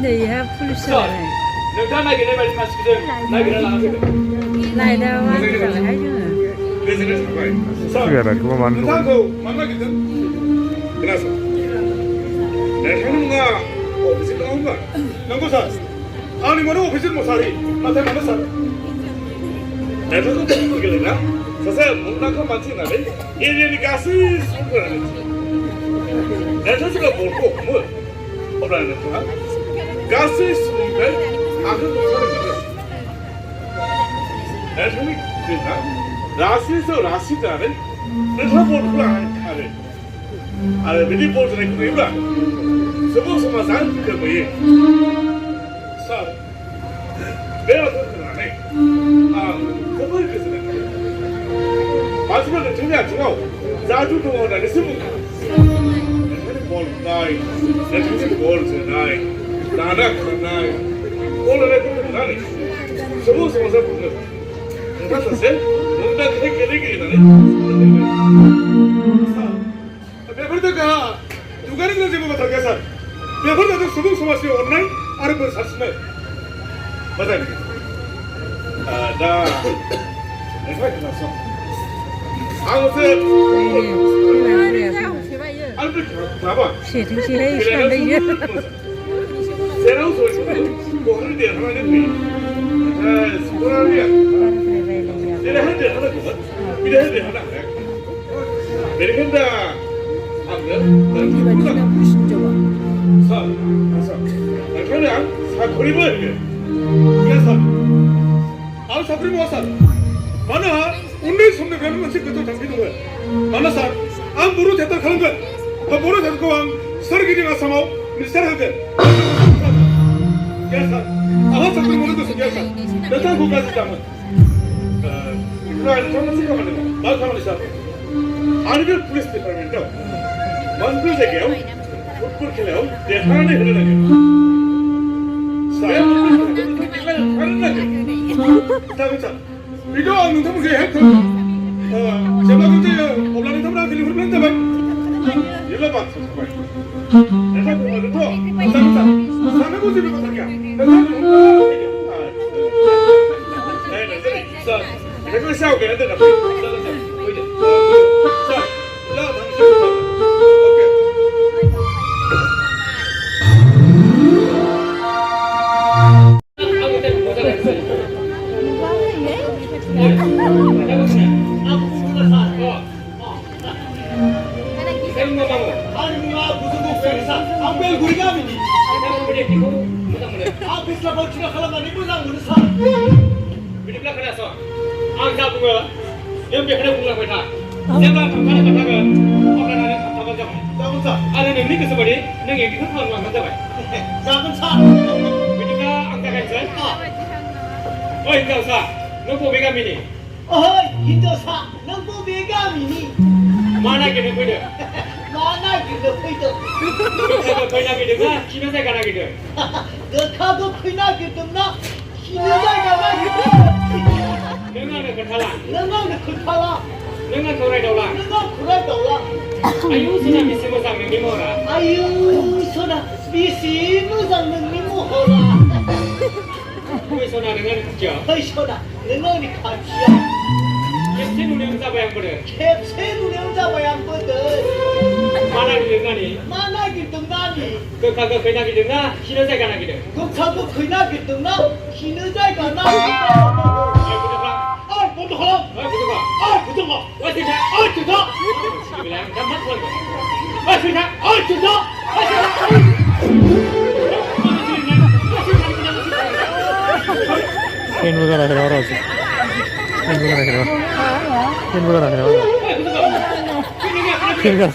ya pulsa. 너가 나기네 말이 마시거든. 나기를 나가거든. Này đâu á, phải thấy chứ. 그래서 시계라 그거 만들고 너하고 만나거든. 그래서 내 형님과 오피스를 온 거야. 남고사 아니 뭐는 오피스를 못 살이. 나한테 만났어. 내가 또 그러나 사실 뭔가 많지 않아. 얘네가 가스 소리를 내가 저거 보고 뭐 오라는 거야. 가스 소리를 아주 소리를 내가 형이 그랬나? 라시에서 라시다는 내가 보고 하래. 아, 미리 보더니 그거야. 서버서만 산 그거야. 사. 내가 그러네. 아, 그걸 그랬네. 마지막에 정말 중요하고 자주 동원하는 스무. 내가 뭘 나이. 내가 정신 뭘 나이. 나나 그나이. 오늘의 그런 나이. 서버서만 산 그거. 그래서 뭔가 그렇게 되기는 배버다가 누가는 거 제보가 당겨서 배버다도 수복 소마시 온라인 아르고 사시네 맞아요. 나 내가 그랬어. 아무튼 알고 봐봐. Chị hay sao đây á? 새로운 소리는 뭐를 대한 하나는 스포라리아 내가 할 때 하나거든. 미래 할 때 하나 그래. 내가 한다. 사, 그냥 사거리만 해. 그래서 아무 사거리 모았어. 만나 오늘 손에 가는 건 지금도 당기는 거야. 만나서 아무 모르 됐다 하는 거야. 모르 됐다 그 서르기가 삼아 미스터하게. 그래서 아무 사거리 모르는 것은 그래서 내가 그거까지 담은. 그러니까 저는 생각하는 거. 말 가만히 있어. 아니면 police department मंत्री से गया football खेले हो देखा नहीं होने लगे saya karena tapi tak itu orang tu mungkin hek siapa kerja orang itu berapa kali berapa tak ये लो बात समझ पाए ऐसा क्यों है तो समझा सामने कुछ भी बता क्या नहीं 이거 샤워 해야 되나? 자, 나 당신 오케이. angka bunga yang biasa bunga kita jangan kemana katakan orang ada katakan jangan sah ada yang ini seperti yang kita tahu orang kata jangan sah kita angka kan sah oh hingga sah nampu bega mini oh hingga sah nampu bega mini mana kita punya mana kita punya kita punya kita kan kita saya kan kita kita punya kita nak kita saya kan kita Nengang ketalah. Nengang ketalah. Nengang kurai daulah. Nengang kurai daulah. Ayu sudah bisa musang mengimu lah. Ayu sudah bisa musang mengimu lah. Kau sudah nengang kerja. Kau sudah nengang di kerja. Kepsi nuliang siapa yang ber? Kepsi nuliang siapa yang ber? Mana kita ni? Mana kita ni? Kau kagak kena kita na, kita saya kena kita. Kau kagak kena kita na, kita saya kena. betul kalau? Betul tak? Betul kok? Tidak. Tidak. Dia bilang cepat pun. Tidak. Tidak. Pen वगैरह है और ऐसे PAN वगैरह है PAN वगैरह है PAN का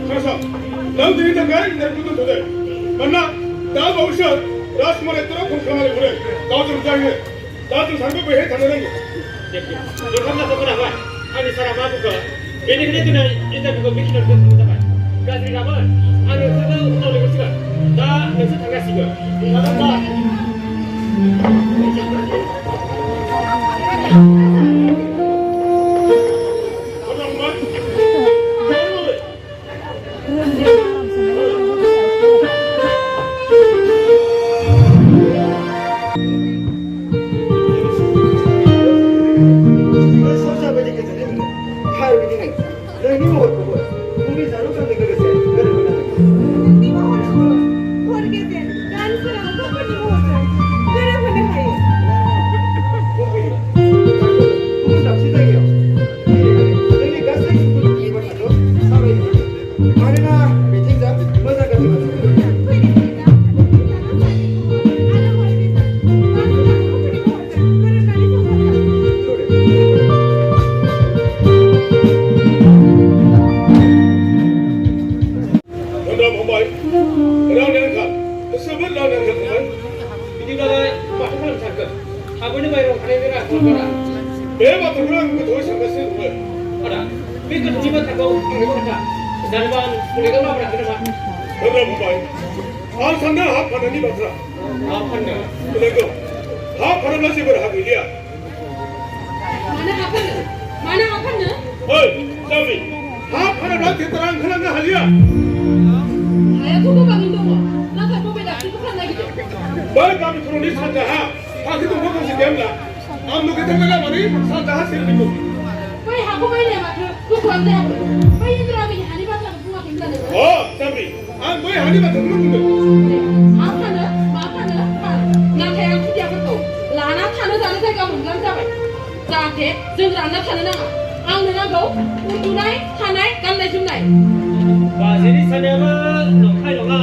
그래서 넌 너희들 가야 내 것도 더 돼. मानोना दा बावैसो राजकुमार एक्टरा फन खालामनानै बुंदों गावजों जायो दा जों सानैबो बैहाय थांनो नांगौ नोंथाङा खोनाबाय आंनि सारा मा बुंखो बेनिखायनो दिनै इन्टारभिउखौ बेखिनियाव दोनथ'नाय जाबाय गाज्रि गाबोन आं नोंसोरखौ उनाव लिंहरसिगोन दा नोंसोर थांगासिगोन बे बाथ्राखौ आं गोथौवै सानगासिनो दंमोन आदा बे गोथौनि बाथ्राखौ आंनो खोन्था जानोबा आं बुंनायखौ मावनांगोन नामा होनना बुंबाय आं सानदों हा फाननायनि बाथ्रा हा फाननो नंगौ हा फानोब्ला जेबो राहा गैलिया मानो हा फाननो ओइ जावि हा फानोब्ला थेथारा ओंखारलांनो हालिया हायाथ' गोबाङैनो दङ नाथाय बबे दाबसेखौ फाननो नागिरदों बै गामि खर'नि सानजाहा फाख्रि दंफां गांसे गैयाब्ला आं नुगेथारनाय लामानि सानजाहा सेरनिखौ बै हाखौ बायनाया माथो गोथौआनो जायाखै बै इन्द्रामिनि हानि बाथ्राखौ बुङाखैमोन जानो जावि आं बै हानि बाथ्राखौनो बुंदों हा फानो मा फानो फान नाथाय आं खुदियाफोरखौ लाना थानो जानो जायगा मोनब्लानो जाबाय जाहाथे जों रानना थानो नाङा आंनो नांगौ उन्दुनाय थानाय गाननाय जोमनाय बाजेनि साननायाबो नंखाय नङा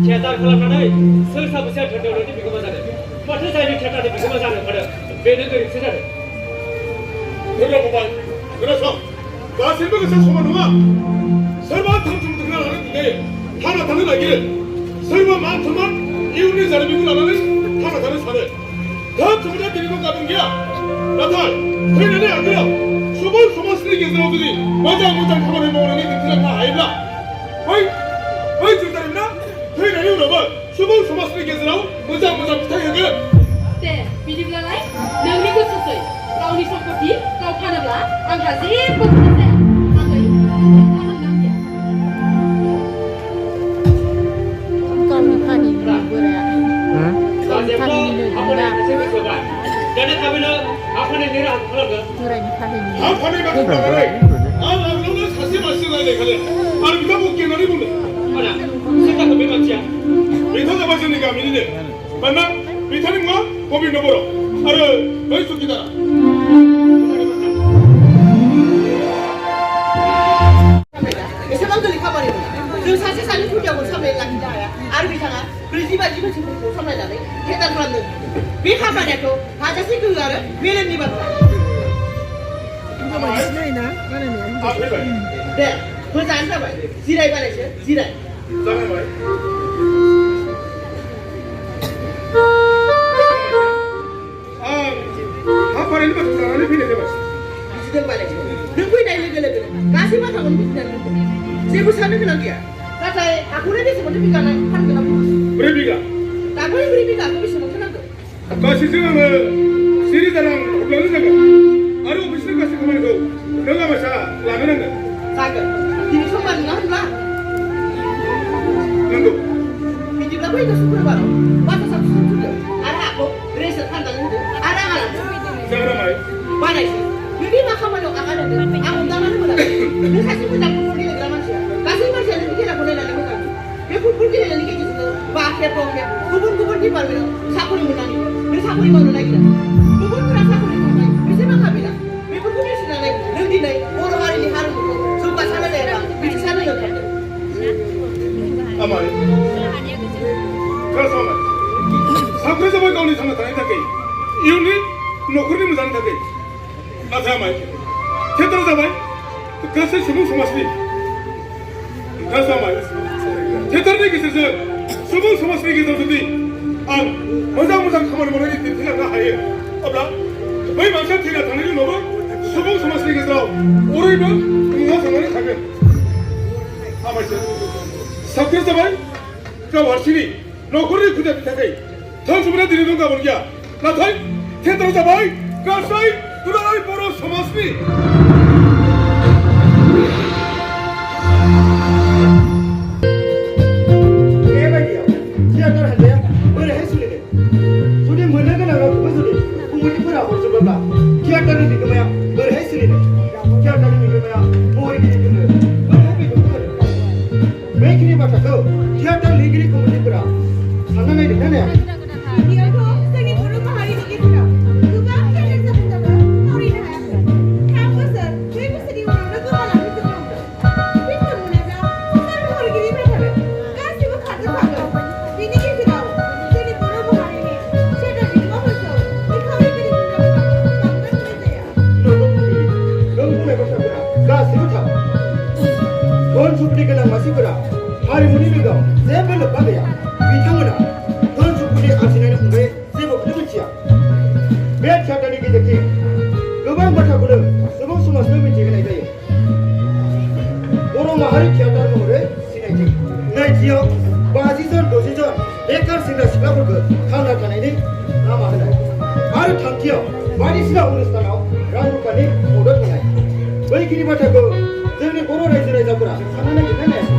थियाटार खालामनानै सोर साबेसेया धोनदौलतनि बिगोमा जादों माथो जायनि थियाटारनि बिगोमा जानो ओंखारदों बेनो गोरोन्थि जादों होनना बुंबाय खोनासं गासैबो गोसो समान नङा सोरबा थाम थुम थुमना लानानै दुगायो थांना थानो नागिरो सोरबा मान सन्मान इयुननि जारिमिनखौ लानानै थांना थानो सानो धोन सम्पदा दिनैबो गाबोन गैया नाथाय थैनायनि आगोलाव सुबुं समाजनि गेजेराव जुदि मोजां मोजां खामानि मावनानै दिन्थिलांनो हायोब्ला बै जों जारिमिना थैनायनि उनावबो सुबुं समाजनि गेजेराव मोजां मोजां फिथाइ होगोन दे बिदिब्लालाय नोंनि गोसोसै गावनि सम्पति गाव फानोब्ला आंहा जेबो खोथा जाया आङै गावनि फानिनो बोराया बाजेफ्रा हाफानाय मोनसे गोसोबाय दाना थाबैनो हाफानायनि राहा खालामगोन बोरायनि फानिनो हा फाननाय बाथ्रा लानानै आं आगोलावनो सासे मानसिजों रायज्लायखादों आरो बिथाङा बुकिं होननानै बुंदों आदा सोर जाखो बे मानसिया बिथां जाबाय जोंनि गामिनिनो मानोना बिथांनि मुङा गबिन्द बर' आरो बै सुखिदारा एसेबां गोरलै खामानि नङा जों सासे सानै खुदियाखौ सामलायना लाखिनो हाया आरो बिथाङा 40-50 बोसोरफोरखौ सामलायनानै थियाटार खालामदों बे खामानियाथ' हाजासे गोहो आरो मेलेमनि बाथ्रा आं फैबाय दे मोजाङानो जाबाय जिरायबालायसो जिराय जाबाय आं हा फाननायनि बाथ्रा लानानै फैनाय जाबाय बुजिदोंबालायसो नों फैनाय लोगो लोगोनो गासै बाथ्राखौनो बुजिनानै दोनदों जेबो साननो गोनां गैया नाथाय हाखौनो बेसेबांथो बिगानाय फानगोन ना 4 बिगा दाबो 4 बिगाखौ बेसेबांथो नांगौ गासैजों आङो 10,000 रां हरब्लानो जागोन आरो अफिसनि गासै खामानिखौ नों आमासा लानो नांगोन जागोन दिनै समबार नङा होनब्ला नंगौ बिदिब्ला फैगौ शुक्रबाराव बाथा साबसिन थुदो आरो हाखौ रेसन फाननानै होदो आरो आंहा लांदो जागोन नामाय बानायसै नोंनि मा खामानियाव आगान होदों आं हमदांनानै मोनाखै नों सासे मोजां फुटबल गेलेग्रा मानसिया गासै मानसियानो नोंनि खेलाखौ नायनानै मोजां मोनो बे फुटबल गेलेनायनि गेजेरजोंनो बा खेब गुबुन गुबुन डिपार्टमेन्टआव साखरि मोननानै नों साखरि मावनो नागिरो गुबुनफोरा साखरि मावनाय बेसेबा खाबिला बेफोरखौ नेवसिनानै नों दिनै बर' हारिनि हारिमुखौ जौगासारनो जायाबा मिथिसारनो ओंखारदों आमाय खोनासं साब्रै जाबाय गावनि थांना थानायनि थाखाय इयुननि न'खरनि मोजांनि थाखाय नाथाय आमाय थियाटार जाबाय गासै सुबुं समाजनि खोनासं आमाय थियाटारनि गेजेरजों सुबुं समाजनि गेजेराव जुदि आं मोजां खामानि मावनानै दिन्थिलांनो हायो अब्ला बै मानसिया थैना थांनायनि उनावबो सुबुं समाजनि गेजेराव अरायबो मुङा थांनानै थागोन हामबायसै साख्रि जाबाय गाव हारसिंनि न'खरनि खुदियानि थाखाय धोन सम्पथिया दिनै दं गाबोन गैया नाथाय थियेटार जाबाय गासै दुलाराय बर' समाजनि बेबायदियाव थियेटार हान्जाया बोरैहाय सोलिदों जुदि मोननो गोनां रावखौबो जुदि कमिटिफोरा हरजोबोब्ला थियेटारनि बिगोमाया बोरैहाय सोलिदों थियेटारनि बिगोमाया महरगिरिफोरनो बोरैहाय बेदरखौ होदों बेखिनि बाथ्राखौ थियेटार लिरगिरि कमिटिफोरा सानना नायदोंना नायाखै बेयावथ' जोंनि बर' माहारिनि गेजेराव गोबां थियेटार जाहोनजाबो सावरायनो हायाखै 3 बोसोर 2 बोसोरनि उनावनो गोमालांनो जोबलांदों बेफोर मोनोब्ला सोर महरगिरिफोरा थागोन गासिबो खारजोबखागोन बेनि गेजेराव जोंनि बर' माहारिनि थियेटार बिगोमाफोरखौ निखावरिगिरिफोरा बांद्राय होनाय जाया नों बुंनाय बाथ्राफोरा गासिबो थार धन सम्पथि गोनां मानसिफोरा हारिमुनि लोगोआव जेबो लोब्बा गैया बिथांमोना धन सम्पथि आरजिनायनि अनगायै जेबोखौनो मिथिया बे थियेटारनि गेजेरजों गोबां बाथ्राखौनो सुबुं समाजनो मिथिहोनाय जायो बर' माहारि थियेटार महरै सिनायथि नैथियाव 50 जन 60 जन बेकार सेंग्रा सिख्लाफोरखौ थांना थानायनि लामा होनाय आरो थामथियाव बायदिसिना अनुष्ठानाव रां रुफानि मदद होनाय बैखिनि बाथ्राखौ जोंनि बर' रायजो राजाफोरा सानना नायगिरना नायाखै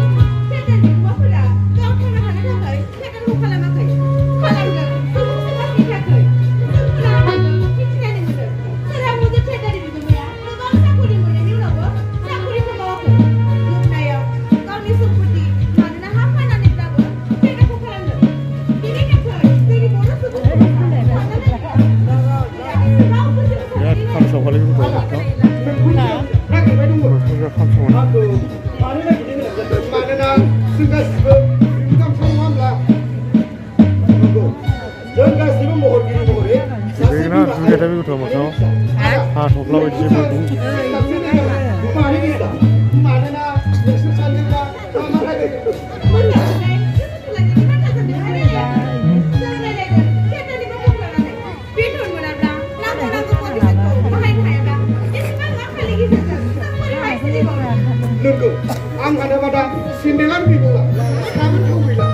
थियेटार बिगोमाफोरा गाव थांना थानो थाखाय थियेटारखौ खालामाखै खालामदों सुबुं समाजनि थाखाय जोंफोरा मिथिनानै मोनदों सोरहाबो जे थियेटारनि बिगोमाया गोबां साकरि मोननायनि उनावबो साकरिखौ मावाखै जोबनायाव गावनि सम्पति मानोना हा फाननानैब्लाबो थियेटारखौ खालामदों बेनि थाखाय जोंनि बर' सुबुं समाजा सानना नायगिरना रावबो जेबो बिराद खामसावखालै गथ'आ नागिरबाय दङ खामसावना आंखौ मानो नागिरनो गोनां जादों मानोना जों गासिबो गामसा नङा होमब्ला नंगौ जों गासिबो महरगिरि महरै बेना दुनिया बे गथ'आ मोखाङाव हा थफ्ला बायदि जेबो मानोना नोंसोर सानदोंब्ला मा रायज्लायदों नंगौ आं हानाबा दा सिन्देलानो गैबावला साबोनखौ गैला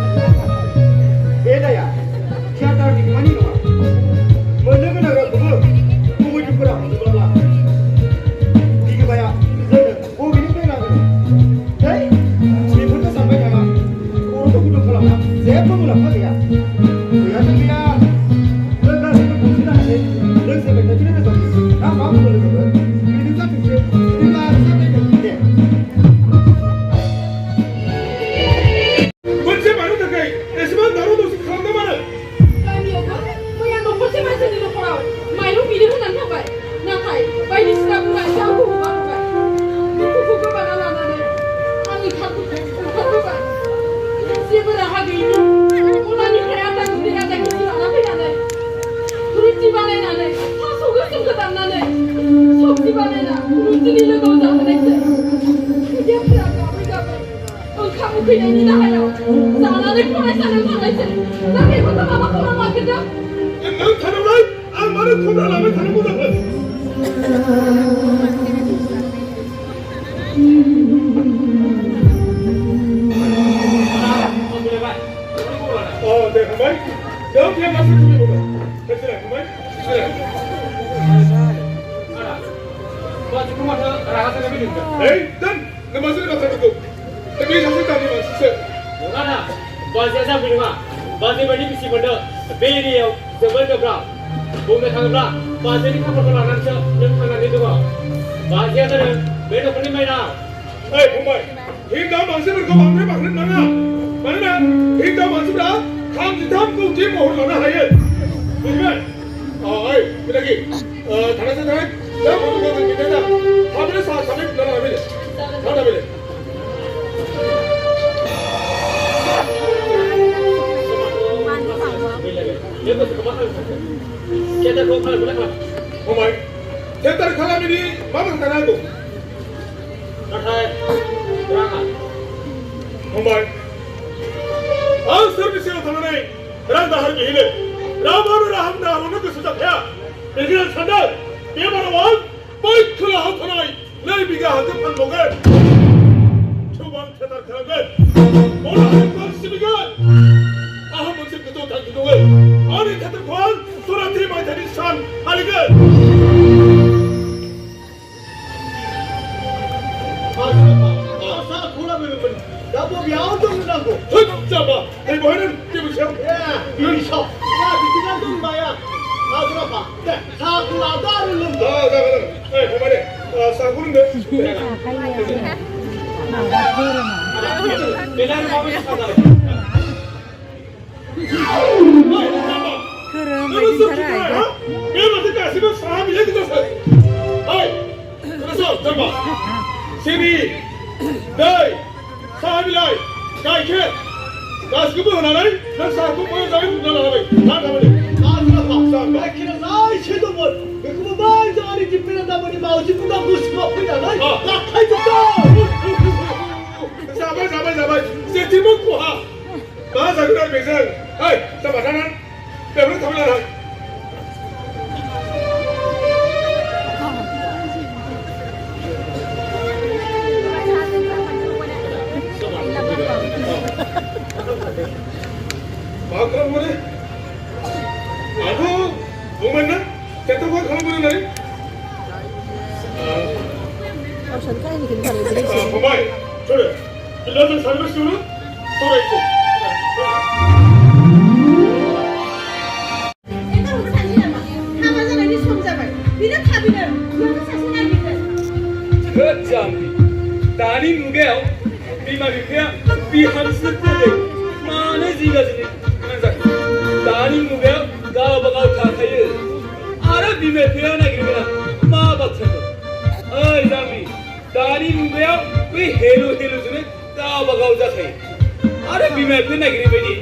बे दाया थियेटार बिगोमानि नङा मोननो गोनां रावखौबो कमिटिफोरा हरजोबाब्ला बिगोमाया जोंनो बबेनिफ्राय नांगोन है बेफोरखौ सानबाय थाङा खर'खौ गुदुं खालामना जेबो मुलाम्फा गैया गैयाथ' गैया जों गासैबो खौसे जानानै लोगोसे मेथाइखौनो रोजाबो दा मा बुंनो लोगोबो बिदिनो जाथोंसै बिदिब्ला जागायदों दे मोनसे मानो थाखाय एसेबां दावराव दावसि खालामनो मानो गामियावबो मैया न'खरसे मानसिनि न'खराव माइरं बिनो होननानै थांबाय नाथाय बायदिसिना बुंनानै आंखौ हगारहरबाय दुखुखौ गोबाना लानानै आंनि ओंखारबोबाय जेबो राहा गैयिनि गलानिफ्राय आदा गुन्दै आदा केजि लाना फैनानै रुटि बानायनानै थास' गोसोमखौ दाननानै सबजि बानायना रुटिनि लोगोआव जाहोनायसै खुदियाफोरा गाबै गाबै ओंखाम उखैनायनि दाहायाव जानानै फरायसालियाव थांनायसै दा बेफोरखौ माबा खौरां लाखिदों नों थानोब्ला आं मानो खबरा लाबाय थानांगौ जाखो दे फंबाय जों बे मासखौ खुलिबोबाय बेसेबां फंबाय बाजिखौ माथो रागा जोंनाय बायदि मोनदों ओइ दोन नों मासनि बाथ्राफोरखौ बे सासे गामि मानसिसो नङा ना बाजिया जाबोय नङा बाजि बायदि बिसि मोनदों बे एरियायाव जोबोद गोब्राब बुंनो थाङोब्ला बाजिनि खाफालखौ लानानैसो नों थांनानै दङ बाजिया जादों बे न'खरनि माइनाव ओइ फंबाय हिनजाव मानसिफोरखौ बांद्राय बांद्राय नाङा मानोना हिनजाव मानसिफ्रा 33 कौटि महर लानो हायो बुजिबाय ओइ बिलागि थानायसो थानाय दा बन्द'खौ जों दा थाबैनो सानै लाना फैदो थांना फैदो थियेटारखौ खालामनो फंबाय थियेटार खालामैनि मा बांद्राय नांगौ नाथाय राङा फंबाय आं सोरनि सिगाङाव थांनानै रां दाहार बिहैनो रावबो रां दाहार हरनो गोसो जाखाया बेनिखायनो आं सानदों बे बाराव आं बै खोलाहा थानाय 2 बिघा हाखौ फानबावगोन थेवबो आं थियाटार खालामगोन बर' हारिखौ सिबिगोन आंहा मोनसे गोजौ थांखि दङ आंनि थियाटारखौ आं 84 मायथाइनि सान फालिगोन आसा खोनाबायमोन दा बबेयाव दं नांगौ होद जाबा नै बहायनो जेबो सायाव बिसाव दा बिदिना दंबाया हाजराफा दे साखौ लादो आरो लोंदो जागोन ओइ फंबाय दे साहाखौ लोंदो बेना माबायदि साजा बे माथो गासैबो साहा बिलाइ गोजासो ओइ खोनासं जाम्बा सिनि दै साहा बिलाइ गाइखेर गासिखौबो होनानै नों साहाखौ मोजाङै फुदुंना लाबाय ना गाबोन हाजराफा गाइखेरा लाइसे दंमोन बेखौबो मोजाङै दिपेना दामोनि मावजि बुंगा गोसोआव फैनानै लाखायजोबदों जाबाय जेथिबो खहा मा जागोन आरो बेजों ओइ जाम्बा थानानै बेवनो थाबाय लाना मा खालामो आंथ' बुंबाय ना टेक्टरखौ खालामगोन होननानै गावसोर काहिनिखौनो खालामदों फंबाय छोड़ो बिल्ला जों सानैबो सिगाङावनो सावरायनोसै एबार सानसे नामा हाबा जानायनि सम जाबाय बिनो थाबैनो नोंबो सासे नागिरगोन होद जाम्बि दानि मुगायाव बिमा बिफाया बिहामजो फोरखौ मानो जिगासिनो गोनां जाखो दानि मुगायाव गावबा गाव थाखायो आरो बिमा बिफाया नागिरगोना मा बाथ्राखौ ओइ जाम्बि दानि मुगायाव बै हेल'जोंनो गावबा गाव जाखायो आरो बिमा बिफाया नागिरनाय बायदि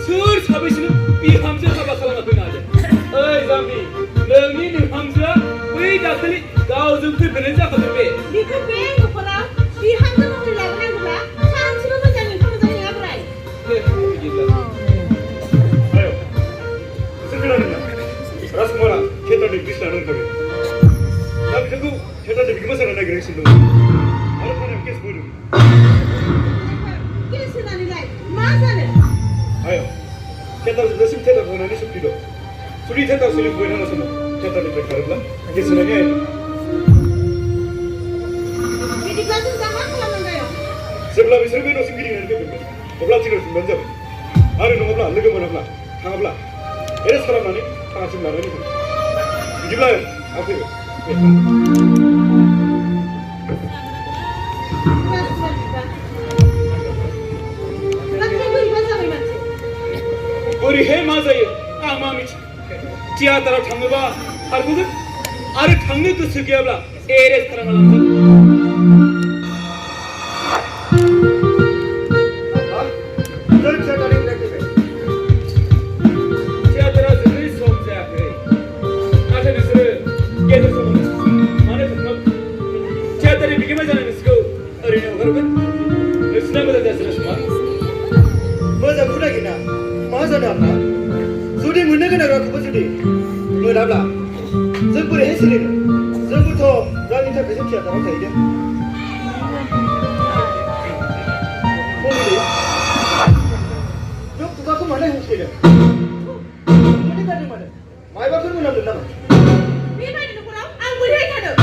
सोर साबैसोनो बिहामजो हाबा खालामना फैनो हादों ओइ जाम्बि नोंनि बिहामजोआ बै दाखालि गावजों फैफेरनाय जाखादों बे बिखौ बे न'खराव बिहामजो महरै लाबोनांगौब्ला सानसेबो मोजां नङा बोराय आयो नोंसोर खोनादों ना राजकुमारा थियेटारनि बिस लानानै ओंखारबाय दा बिसोरखौ थियेटारनि बिगोमा जानो नागिरगासिनो दं आरो थानायाव केस बयदों केस होनानैलाय मा जानो आयो थियेटार जोबजासिम थियेटार होनानै सुक्ति दं जुदि थियेटार सोलिफुबाय थानाय समाव थियेटारनिफ्राय खारोब्ला केस होनायनि आयेन बिदिब्ला जों दा मा खालामनांगौ जेब्ला बिसोर बे न'सिम गिदिंनानै फैफिनगोन अब्ला थियेटार खुंबानो जाबाय आरो नङाब्ला लोगो मोनाब्ला थाङाब्ला एरेस्ट खालामनानै थाङासिम लानानै फैगोन बिदिब्ला आं फैबाय बोरैहाय मा जायो आं मा मिथि थियेटाराव थाङोबा खारग'गोन आरो थांनो गोसो गैयाब्ला एरेस्ट खालामना लांगोन थियेटारा जोबनायनि सम जायाखै नाथाय नोंसोरो गेजेर समावनो मानो थांनांगौ थियेटारनि बिगोमा जानाय नोंसोरखौ ओरैनो हगारगोन नोंसिना मोजां जासिनो समा मोजां खोनागिना मा जानो आफा जुदि मोननो गोनां रावखौबो जुदि मोनाब्ला जों बोरैहाय सोलिनो जोंबोथ' रांनि थाखायसो थियाटाराव थाहैदों नों खुगाखौ मानो होसैदों माने गाज्रि मानो मायबाफोर मोनामदों नामा बेबायदि न'खराव आं बोरैहाय थादों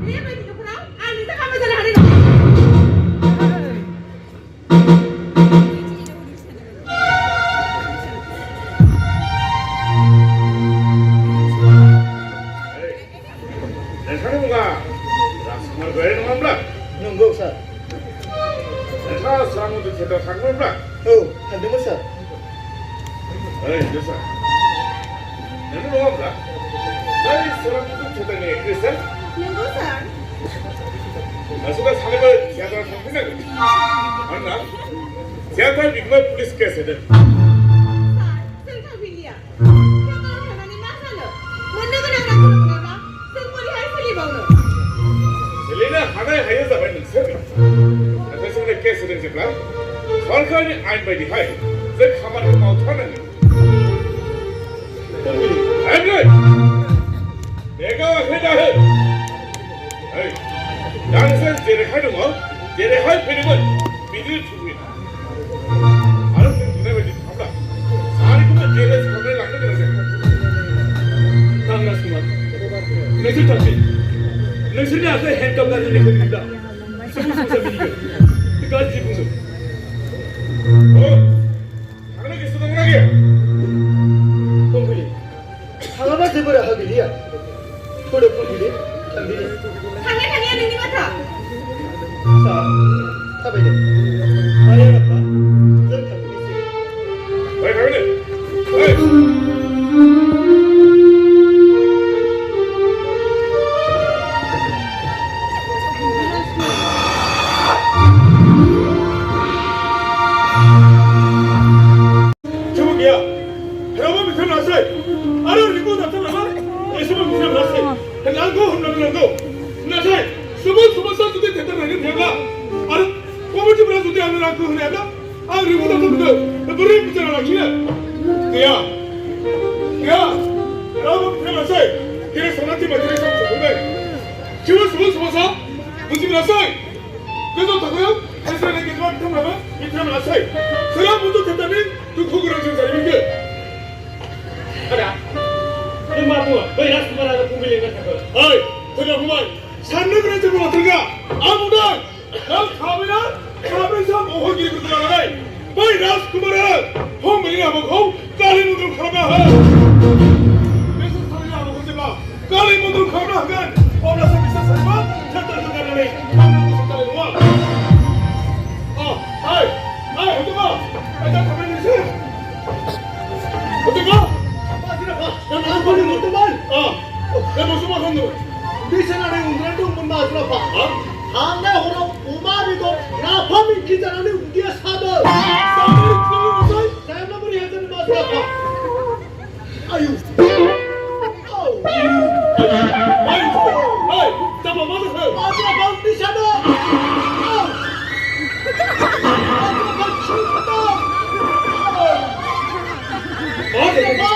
बेबायदि न'खराव आं नोंजों हाबा जानो हानाय नङा नोंथांनि मुङा राजकुमार गयारि नङा होनब्ला नंगौ सार नोंथाङा सारामुद्र थियेटार थांदोंमोनब्ला औ थांदोंमोन सार ओइ जोसा नोंनो नङा होनब्ला बै सारामुद्र थियेटारनि एक्ट्रेसआ नंगौ सार नोंसोरबो सानैबो थियेटाराव थांफैनांगोन मानोना थियेटार बिगोमा पुलिस केस होदों सार जों थांफिनलिया थियेटाराव थांनानै मा जानो मोननो गोनां रांखौ मोनाब्ला जों बोरैहाय सोलिबावनो सोलिनो हानाय हायो जाबाय नोंसोर नाथाय जोंनो केस होदों जेब्ला सरकारनि आयेन बायदिहाय जों खामानिखौ मावथारनांगोन फुंबिलि बेगाव आखाइ दाहो दा नोंसोर जेरैहाय दङ जेरैहाय फैदोंमोन बिदिनो थुंगि आरो जों नुनाय बायदि थाब्ला सानैखौबो जेलाव सोखांनानै लांनो गोनां जागोन राजकुमार नोंसोर थांफिन नोंसोरनि आखाइ हेन्डकाप गाज्रिखौ नुयोब्ला सुबुं समाजा मिनिगोन गाज्रि बुङो थांनो गोसो दंना गैया फुंबिलि थाङाबा जेबो राहा गैलिया थोदो फुंबिलि थांदिनि थांनाय थांनाया नोंनि बाथ्रा सार थाबायदो आरो आफा जों थांदिनिसै ओइ थांनो जेबो गैया रावबो बिथोन लासै आरो लिंखौ दाबथार नामा एसेबो बिथोन लासै नांगौ होननांगौ नाथाय सुबुं समाजा जुदि थेथारनानै थायाब्ला आरो कमिटिफोरा जुदि आंनो रांखौ होनायाब्ला आं रिंखौ दाबथारखौ बोरै बिथोन लाखिनो गैया गैया रावबो बिथोन लासै जेरै सनाथि मानसिनि सम सफैबाय जेबो सुबुं समाजा बुजिमोनासै गोजौ थाखोआव रायज्लायनाय गेजेराव बिथांमोनाबो बिथोन लासै सोरहा बुद्धि थेथारनि दुखु गोनांजों जारिमिनखौ आदा नों मा बुङो बै राजकुमार आरो फुंबिलि बाथ्राखौ ओइ खोनाफुबाय साननो गोनां जेबो बाथ्रा गैया आं बुंदों नों साब्रैसो महरगिरिफोरखौ लानानै बै राजकुमारा फुंबिलिनि हाबाखौ गारि मन्दल खालामना हो बिसोर सानैनि हाबाखौ जेब्ला गारि मन्दल खालामना होगोन अब्लासो बिसोर सानैबो थेथारखौ गारनानै खालामनांगौ जानाय नङा होदोंबा दा थांबाय नोंसोर होदोंबा dan aku ni teman. Dan musuh makan tu. Di sana ni unggulan tu pun masuk apa? Hanya orang umar itu, kenapa mungkin sana ni dia sabar? Sabar itu masuk. Saya nak beri hasil masuk apa? Ayu. Hei, siapa masuk tu? Masuk apa di sana? Masuk apa cinta? Masuk apa?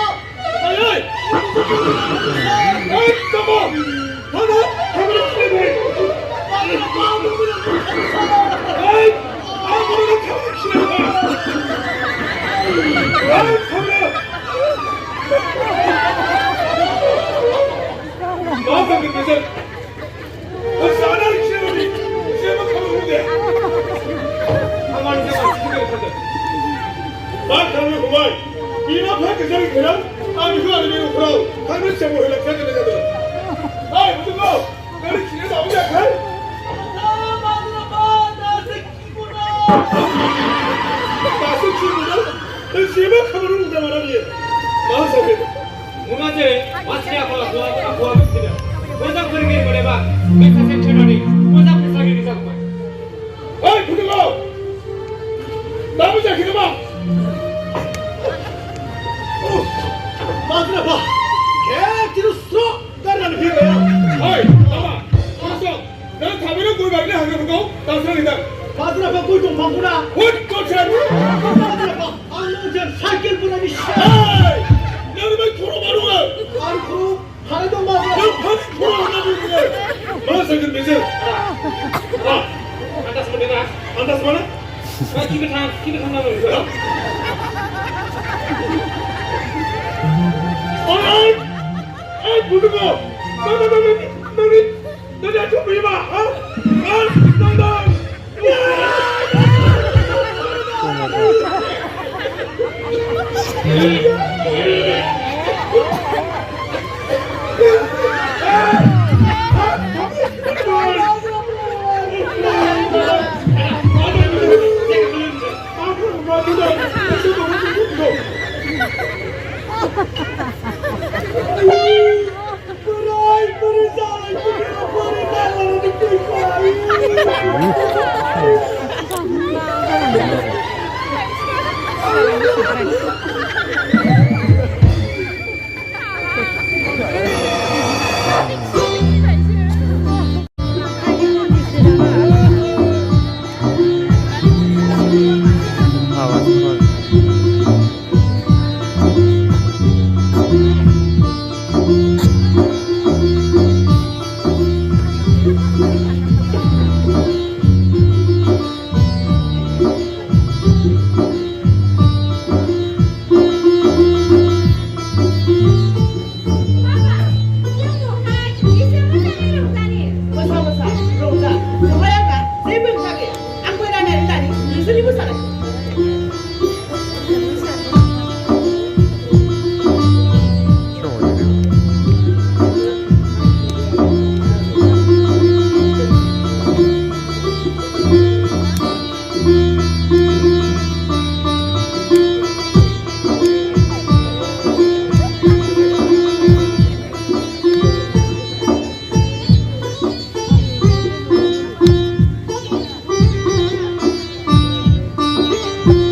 Hei, siapa? Mana? Kamu sini. Hei, aku nak kamu sini. Hei, kamu. Maafkan kita. Kesana sini ni. Siapa kamu ni? Hamaran siapa sini kita? Baik kamu kembali. Ina pun kejar kejar. Aku juga ada minum perau. Kamu siapa yang nak kerja dengan? Hei, betul kau. Kau sini tak boleh kan? Masuk sini. Siapa kamu ni dah mana dia? Masuk sini. 문화재 마치야 아고아 비스냐 원상 그리게 보내봐 메타센 채널이 원상 비싸게 리자구만 Hei, betul kau. Kamu jangan kira mak. Masuk apa? Terus sok karena dia ya. Hei, apa? Masuk. Dan kami nak kau bagi harga kau. Tak serang kita. Masuk apa kau tu mampu nak? Hut kau cari. Masuk apa? Anu jangan sakit pun ada sih. Hei, yang lebih kurang malu kan? Aku hari tu masuk. Yang paling kurang malu kan? Masuk ke meja. antas mendengar Antas mana? kita tang nama itu Hei, betul kau. Nanti aku pergi mak. Nang. Thank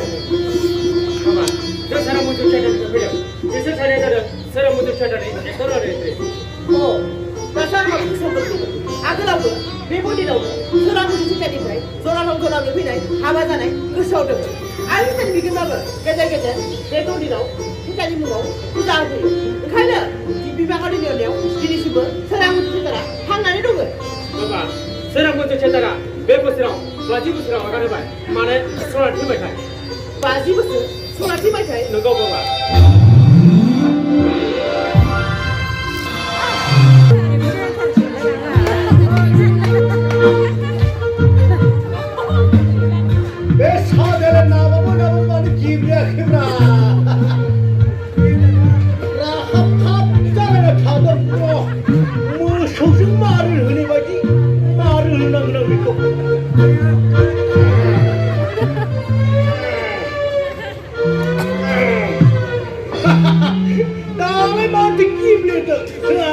Mama, जों सारा मुजुर थियाटारनिफ्राय फैदों बिसोर सानैया जादों सारा मुजुर थियाटारनि actor आरो एक्ट्रेस अ दासो आंहा गोसोआव दं आगोलावबो बे मन्दिरावनो सोरां मुजुर थियाटारनिफ्राय जरालं जरांनो फैनाय हाबा जानाय गोसोआव दं आरो बिथांनि बिगोमाबो गेजेर गेजेर बे मन्दिराव थियाटारनि मुङाव फुजा होफैयो ओंखायनो बिबाङाव दिनैयाव दिनैसिमबो सोरां मुजुर थियाटारा थांनानै दङ Mama, सारा मुजुर थियाटारा बे बोसोराव 50 बोसोराव आगान होबाय माने सनाथि मायथाइ 50 बोसोर सनाथि मायथाइ नंगौ बाबा बे सादेर नामाबो माने गिब्रियाखैब्रा राखाब खाब जालायना थादों मोसौजों मारो होनाय बायदि मारो होनांगोन आं बेखौ दालाय माथो गिब्रेदों जोंहा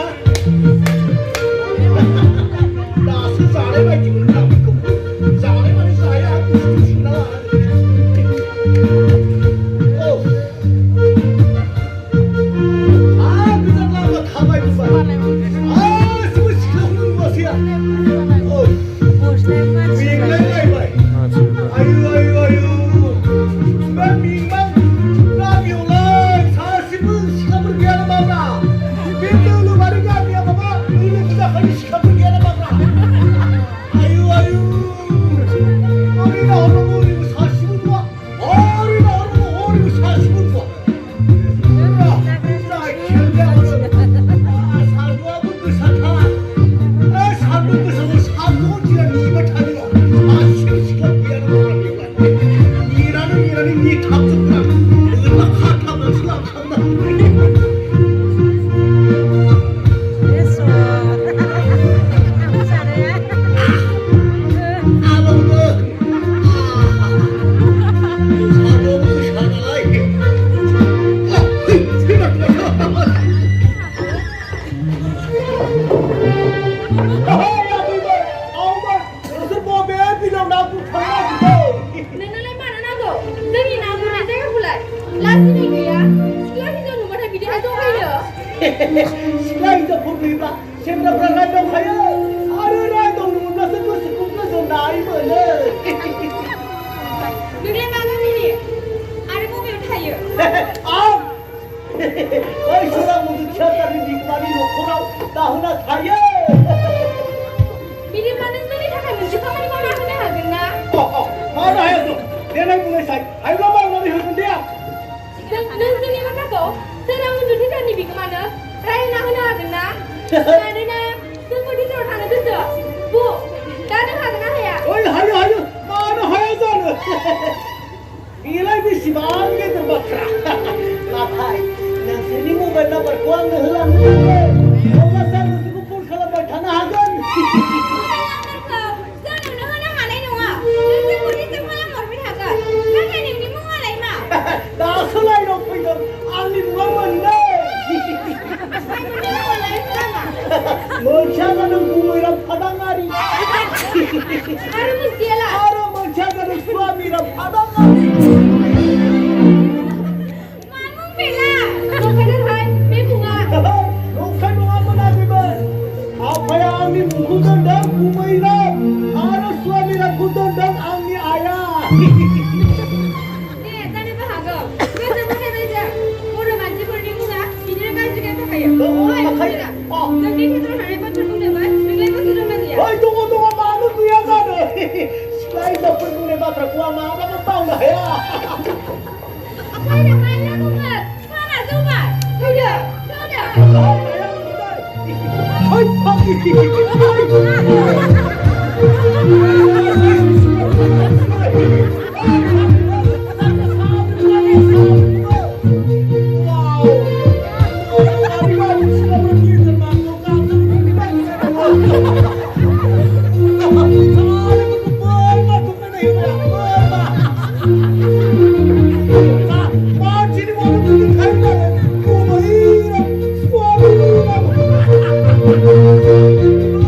दासो जानाय बायदि मोनदों आं बेखौ जानाय माने जाया बुस्थु सुना औ गोजान लामा थाबायबोबाय गासिबो सिख्लाखौनो नुवासै आं औ मेंलायलायबाय आयु आयु आयु बे मेंबाय गामियावलाय सासेबो सिख्लाफोर गैया नामाब्रा बे नोलोबारि गामिया माबा नोलो गोजाखानि सिख्लाफोर गैया नामाब्रा आयु आयु ओरै नाहरनांगौ ओरैबो सासेबो नुवा ओरै नाहरनांगौ ओरैबो सासेबो नुवा सान्दुंआबो गोसाथार सान्दुं गोसाखौ सान्दुंआव दिना नेबाय थादों मासेबो सिख्ला गैया नामाब्रा बेवहाय नेनानै नेथाबजोब्बाय ओरैनो खाथाबनासो लांखांनांगौ नोंनोलाय मानो नांगौ जोंनि ना गुरनाय जायगाखौलाय लाजिनाय गैया सिख्ला हिनजाव नुबाथाय बिदिनो दंखायो सिख्ला हिनजावफोर नुयोब्ला सेंग्राफ्रा रायदावखायो आरो रायदावनो मोनब्लासो गोसोखौ गोजोननाय मोनो नोंलाय मा गामिनि आरो बबेयाव थायो आं बै सोरां मुजुर थियाटारनि बिगोमानि न'खराव दाहोना थायो बिदिब्ला नों जोंनि थाखाय मोनसे खामानि मावना होनो हागोन ना मावनो हाया देनाय बुंनायसाय हायोब्ला मावनानै होगोन दे आं नों जोंनि बाथ्राखौ सोरां मुजुर थियाटारनि बिगोमानो रायना होनो हागोन ना मानोना जोंबो थियाटाराव थांनो गोसो बुं दा नों हागोन ना हाया ओइ हायो मानो हाया जानो बेलाय बेसेबां गेदेर बाथ्रा नाथाय नोंसोरनि मबाइल नाम्बारखौ आंनो होलांनो अब्लासो आं नोंसोरखौ फन खालामबाय थानो हागोन जोंनो होनो हानाय नङा नों जोंखौ रिसिभ खालामहरबाय थागोन नाथाय नोंनि मुङालाय मा दासो लाइनाव फैदों आंनि मुङा मोननै मोनसेया जादों गुमैराम फादाङारि आरो मोनसेयालाय आरो मोनसेया जादों स्वामिराम फादाङारि मा मुं बेला नंखायनोहाय बे मुङा नंखाय नङा मोनाखैमोन आफाया आंनि मुंखौ दोनदों गुमैराम आरो स्वामिरामखौ दोनदों आंनि आइया दे जानोबो हागौ गोसो गथायबायजों बर' मानसिफोरनि मुङा बिदिनो गाज्रि थाखायो जोंनि थियाटाराव थानाय बाथ्रा बुंदोंमोन नोंलाय गोसो दंना गैया ओइ दङ मानो गैया जानो सिख्ला हिनजावफोर बुंनाय बाथ्राखौ आं माब्लाबा बावनो हाया फैदो लोगोफोर साना जौबाय फैदो Thank you.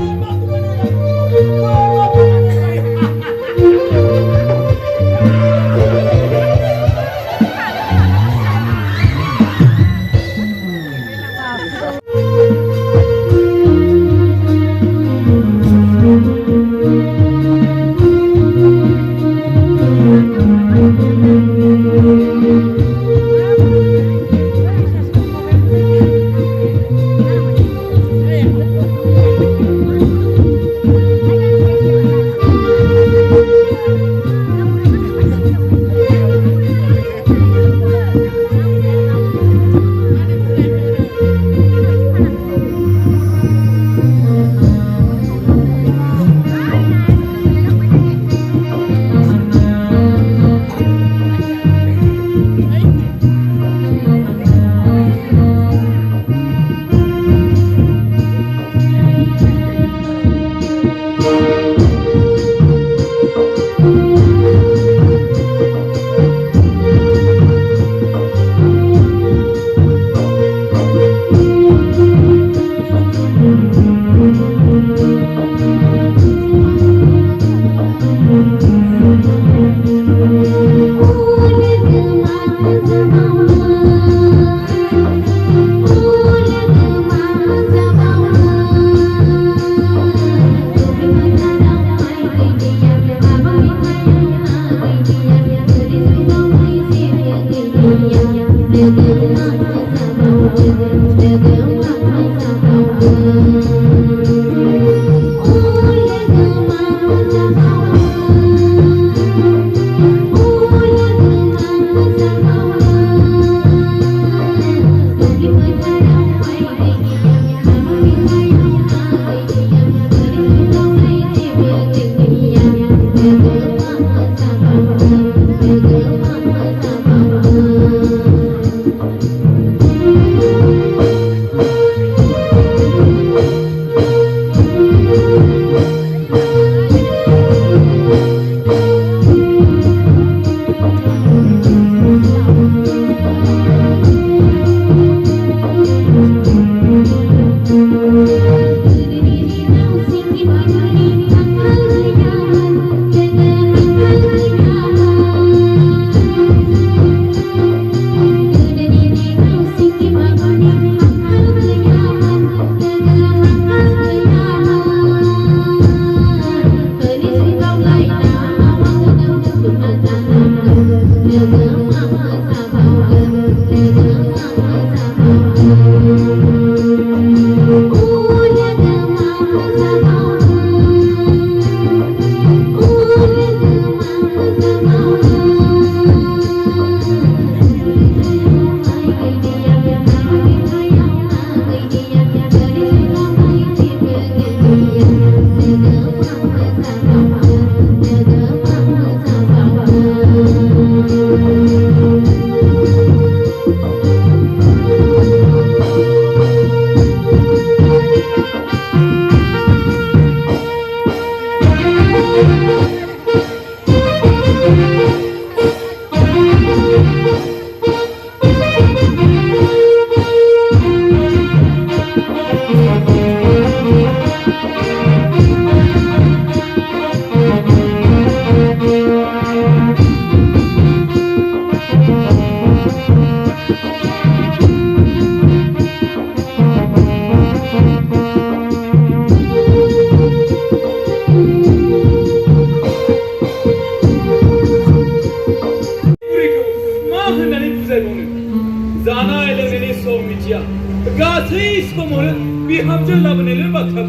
गासै समावनो बिहामजो लाबोनायल' बाथ्रा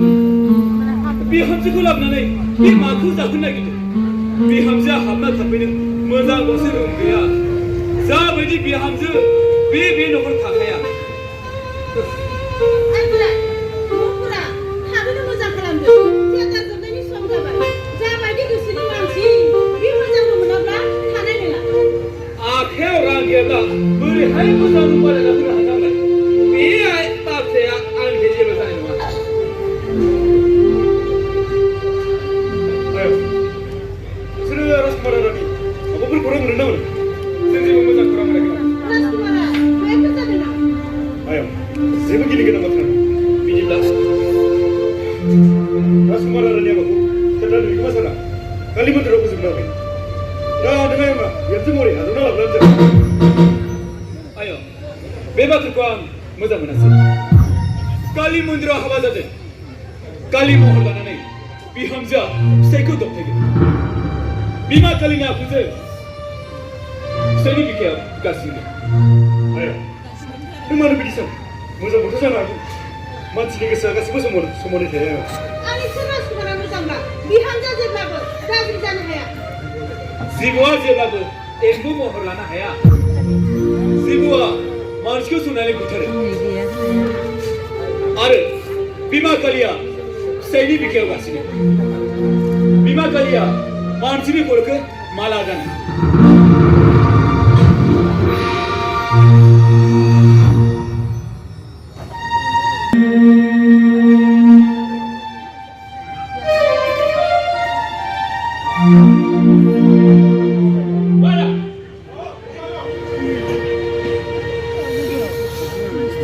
बिहामजोखौ लाबोनानै बे माखौ जाहोनो नागिरदों बिहामजोआ हाबना थाफैदों मोजां गंसे रुम गैया जाबायदि बिहामजो बे न'खर थाखाया आइफोरा न'फोरा थाबैनो मोजां खालामदो थियाटार जोबनायनि सम जाबाय जाबायदि गोसोनि मानसि बे मोजांखौ मोनाब्ला थानाय नङा आखायाव रां गैयाब्ला बोरैहाय मोजां रुम बानायना होनो हानांगोन बे बाथ्राया आंनिफ्राय जेबो जानाय नङा सोरो राजकुमार रानी माबाफोर खौरां मोनदों नामा जों जेबो मोजां खौरां मोनाखै राजकुमारा मायाफोर जादों ना आयं जेबो गिनो गोनां बाथ्रा बिदिब्ला राजकुमार रानीया माखौ खोन्थानो बिखौमा साना कालि मन्दिराव फोजोबनो हाबाय दा नोङो मा बिहामजो महरै आजावना लाबोनानै जाबाय आयं बे बाथ्राखौ आं मोजां मोनासै कालि मन्दिराव हाबा जादों कालि महर लानानै बिहामजोआ फिसायखौ दबथायगोन बिमा कालिनि आखुजों फिसायनि बिखायाव गासिनो आया नों मानो बिदि सान मोजां मोनथ' जानो हागौ मानसिनि गोसोआ गासिबो समानै थाया आंनि राजकुमारा मोजांब्ला बिहामजोआ जेब्लाबो गाज्रि जानो हाया जिबौआ जेब्लाबो एम्बु महर लानो हाया जिबौआ मानसिखौ सुनानै बुथारो आरो बिमा कालिया फिसायनि बिखायाव गासिनो बिमा कालिया मानसिनि खर'खौ माला गानो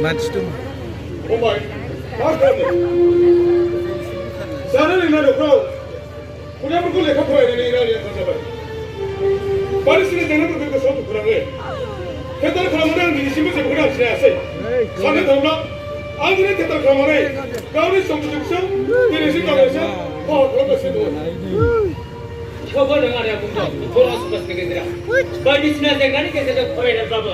मानसि दं फंबाय मा खालामदों जानो लोंना न'फ्राव खुदियाफोरखौ लेखा फरायनानै रायलायनो ओंखार जाबाय बायदिसिना जेंनाफोरखौ गोसोआव दुखुनाङो थेथार खालामनानै आं दिनैसिमबो जेबोखौनो आखिनो हायासै साननो थाङोब्ला आं दिनै थेथार खालामनानै गावनि सम्पतिखौसो दिनैसिम गावनिसो खहा खालामगासिनो दङ थेवबो नों आदाया बुंदों बर' समाजनि गेजेराव बायदिसिना जेंनानि गेजेरजों फरायनायब्लाबो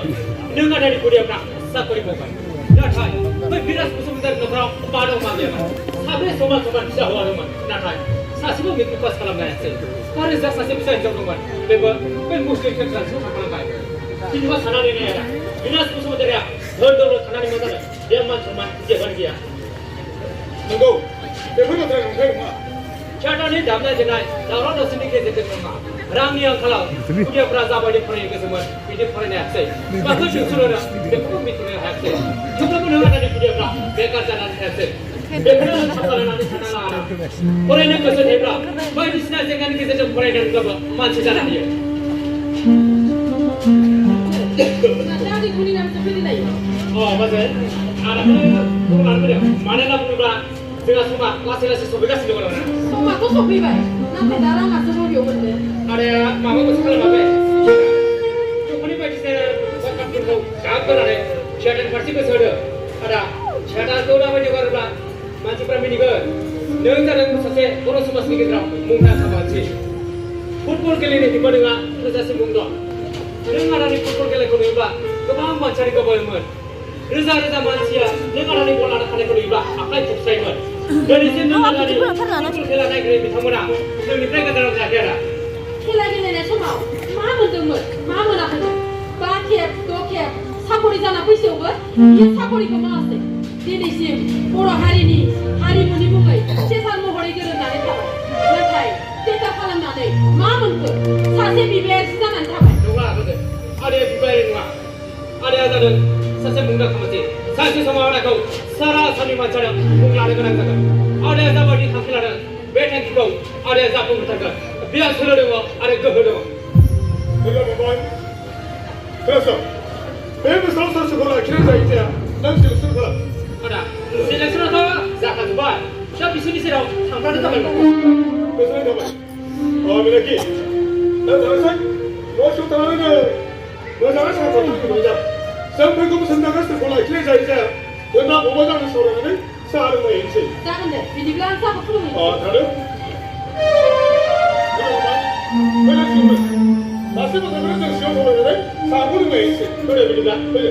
नों आदानि खुदियाफ्रा साकरि मावबाय नाथाय बै बिराज बसुमतारी न'खराव मा दं मा गैयामोन साब्रै समान फिसा हौवा दंमोन नाथाय सासेबो मेट्रिक पास खालामनो हायासै आरो जा सासे फिसा हिनजाव दंमोन बेबो बै मुस्लिम केन्सारसो थांखांबाय किन्तु साननानै नाया बिराज बसुमतारीया धोन दौलत थानानै मा जानो बे मान सन्मान जेबोआनो गैया नंगौ बेफोर बाथ्राया नंखाय नङा थियाटारनि दामनाय देनाय दावराव दावसिनि गेजेरजों नङा रांनि आंखालाव खुदियाफ्रा जाबायदि फरायनो गोसोमोन बिदि फरायनो हायासै माखौ टिउसन होनो बेखौबो मिथिनो हायासै थेवब्लाबो नों आदानि खुदियाफ्रा बेकार जानानै थायासै बेखौनो सामलायनानै थानो नाङा फरायनो गोसो थायोब्ला बायदिसिना जेंनानि गेजेरजों फरायनानैब्लाबो मानसि जानो हायो Nanti kuning nanti seperti itu. Oh, maksudnya anaknya bukan anak mana lah punya dengan semua masih sobek sih orang. Semua tuh sopi baik. Nanti darah masuk mau diobati. Ada mama masuk kalau apa? Cuma ni bagi saya bukan perlu jangan ada. Syaitan pasti bersada. Ada syaitan tu nama juga ada. Masih pernah menikah. Neng jangan sase orang semua sedikit terang. Mungkin sama sih. Football kali ini tiba dengan prestasi mungkin. Neng ada di football kali kau ni bah. Kebang mencari kebayang. Reza manusia, dengan ada bola nak kena kau iba, apa yang cukup saya. Dari sini ada di football naik kereta thamuna. Jadi mereka dalam jaga. Kila gini ni semua, mana mendengar, mana nak dengar. Bakiat, tokiat, sakuri jana puisi over, ia sakuri kemana? Ini sih, orang hari ini bungai. Cesan mohori kerana nari tahu. Nanti, kita kalau nari, mana mendengar, sasi bibir sana tahu. Dua betul. Ada bibir dua. Ada ada. Sasa mungkin kamu sih sama orang kau, sarah sani macam mungkin ada kena kena. Ada yang dapat dihasilkan, betul kau, ada yang dapat bertahan. Biar sudah dua, ada kehor dua. Bila bapak, terasa, memang salah sekolah kira saya itu, nanti sekolah. Ada, seleksi itu zakat buat. Siapa sini sih sampai ada apa? Besar apa? Oh, lagi. Dan terasa, waktu terlalu, macam saya cakap macam. Sampai kamu senang sekolah kira saya itu, dengan bapak jangan seorang ini, saya ada main sih. Jangan deh, ini bilang siapa pun. Oh, ada. Bila semua, masih macam mana siapa orang ini, saya pun main sih. Bila bila bila.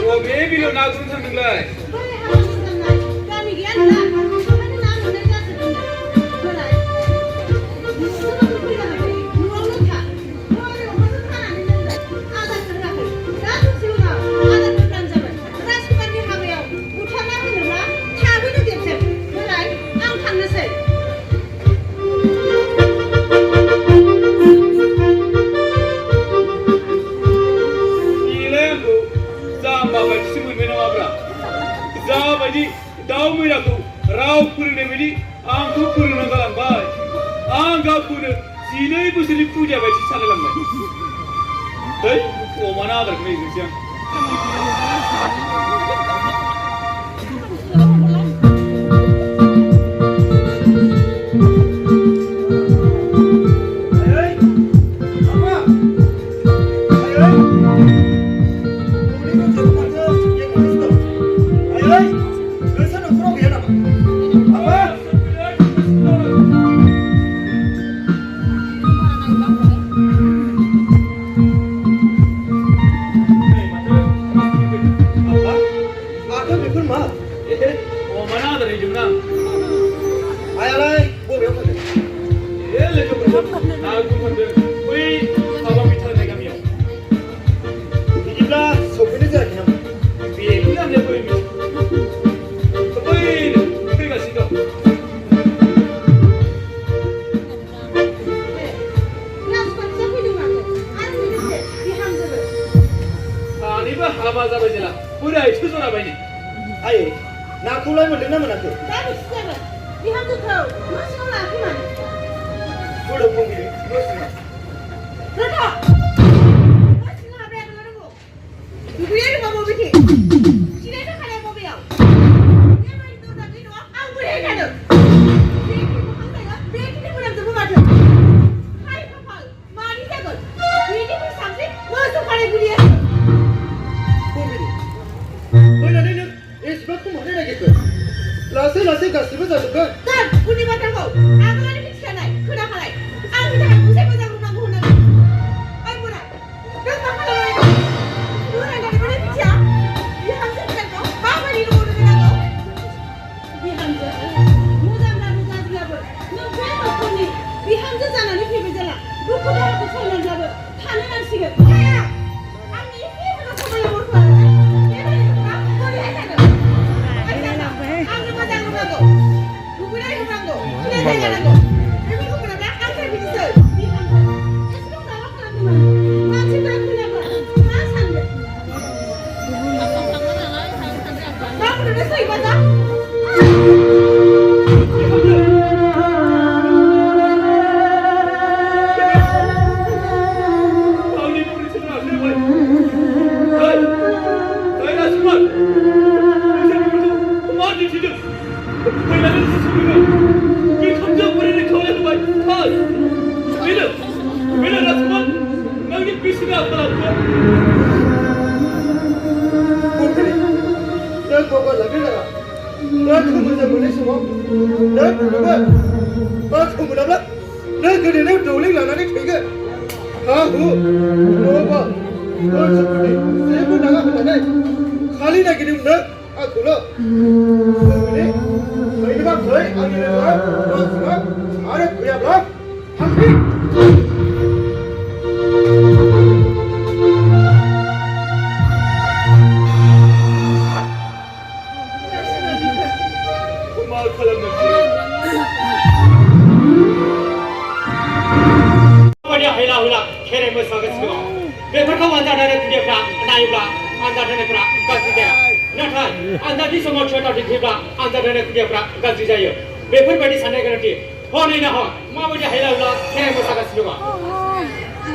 Oh, baby lo nak turun sambil lagi. Ayo, नोंसोर न'खराव गैया नामा? आफा! आफा, माथो बेफोर मा? अमाना आदार हैदोंमोन आं आयालाय बबेयाव थांदों? लोगोफोरजों ना गुरफांदों बै माबा बिथा होननाय गामियाव बिदिब्ला सफैनो जायाखै नामा? बेखौ आंनो बै फैगासिनो दं राजबान्थिया फैदों माथो आरो लोगोसे बिहामजोबो सानैबो हाबा जाबाय जेला बोरायसो जराबायनो आयै नाखौलाय मोनदोंना मोनाखै? दा बिसिजागोन बिहामजोखौ न' सिङाव लाखै मानो बोलो फुंबिलि न' सिङाव रथ' न' सिङाव हाबनाया दङ दुगैया दङ बबेथिं जिरायनो खानाया बबेयाव बेबायदि दरजानि न'आव आं बोरैहाय थानो बेखिनि मोखां जायो बेखिनि मोनामजोबो माथो हाय खाफाल मानि जागोन बेनिफ्राय साबसिन मोसौ खानाय गुलियासो फुंबिलि फैनानै नों एसेबां खमावनो नागिरखो लासै लासै गासिबो जाजोबगोन दोन उननि बाथ्राखौ आगोलावनो मिथिखानाय खोनाखानाय आंनि थाखाय गंसे मोजां रुम नांगौ होननानै ओइ बुरा नों मा खालामनानै दं रायज्लायनायखौनो मिथिया बिहामजो गोदानखौ माबायदि न'आव दोननांगौ बिहामजो मोजांब्लाबो गाज्रिब्लाबो नों बे न'खरनि बिहामजो जानानै फैबाय जेला दुखु दाहाखौ सहायनानैब्लाबो थानो नांसिगोन हाया आंनि एसेबो समायना बरखौ बेबायदि नङा बोरैहाय थानो आंनो मोजां रुम नांगौ दुगैनाय रुम नांगौ खिनाय जायगा नांगौ बेफोरखौ मोनाब्ला आंनिफ्राय बिदिसै बिहामजो एसेबां दावा खालामदोंमोन मानसिफोरा खोनाब्ला मा सानगोन मा बुंनो सैमा जा आंनि बुरैसो जाबाय ओइ राजकुमार मा दिन्थिदों फैनानै सफैबाय बिखुनजो बुरैनि खावलायबाय थाय बेनो राजकुमार नोंनि बिसिनि आखालावखौ फुंबिलि नों खबर लानो नाङा नोंखौ मोजां मोननाय समाव नों नुदोंमोन आंखौ मोनाब्ला नों गोदोनायाव दौलें लानानै थैगोन हा हु न' बां धोन सम्पति जेबो नाङा होननानै खालि नागिरदोंमोन नों आंखौल' फुंबिलि फैनोबा फै आंनि लोगोआव न' सिङाव आरो फैयाब्ला थांफिन मा खालामदों माबायदि हायला हुला खेराइ मोसागासिनो दङ बेफोरखौ आनजाद होनाय खुदियाफ्रा नायोब्ला आनजाद होनायफ्रा गाज्रि जाया नाथाय आनजादनि समाव थियेटार दिन्थिब्ला आनजाद होनाय खुदियाफ्रा गाज्रि जायो बेफोरबायदि साननाय गोनांथि हनै ना हर माबायदि हायला हुला खेराइ मोसागासिनो दङ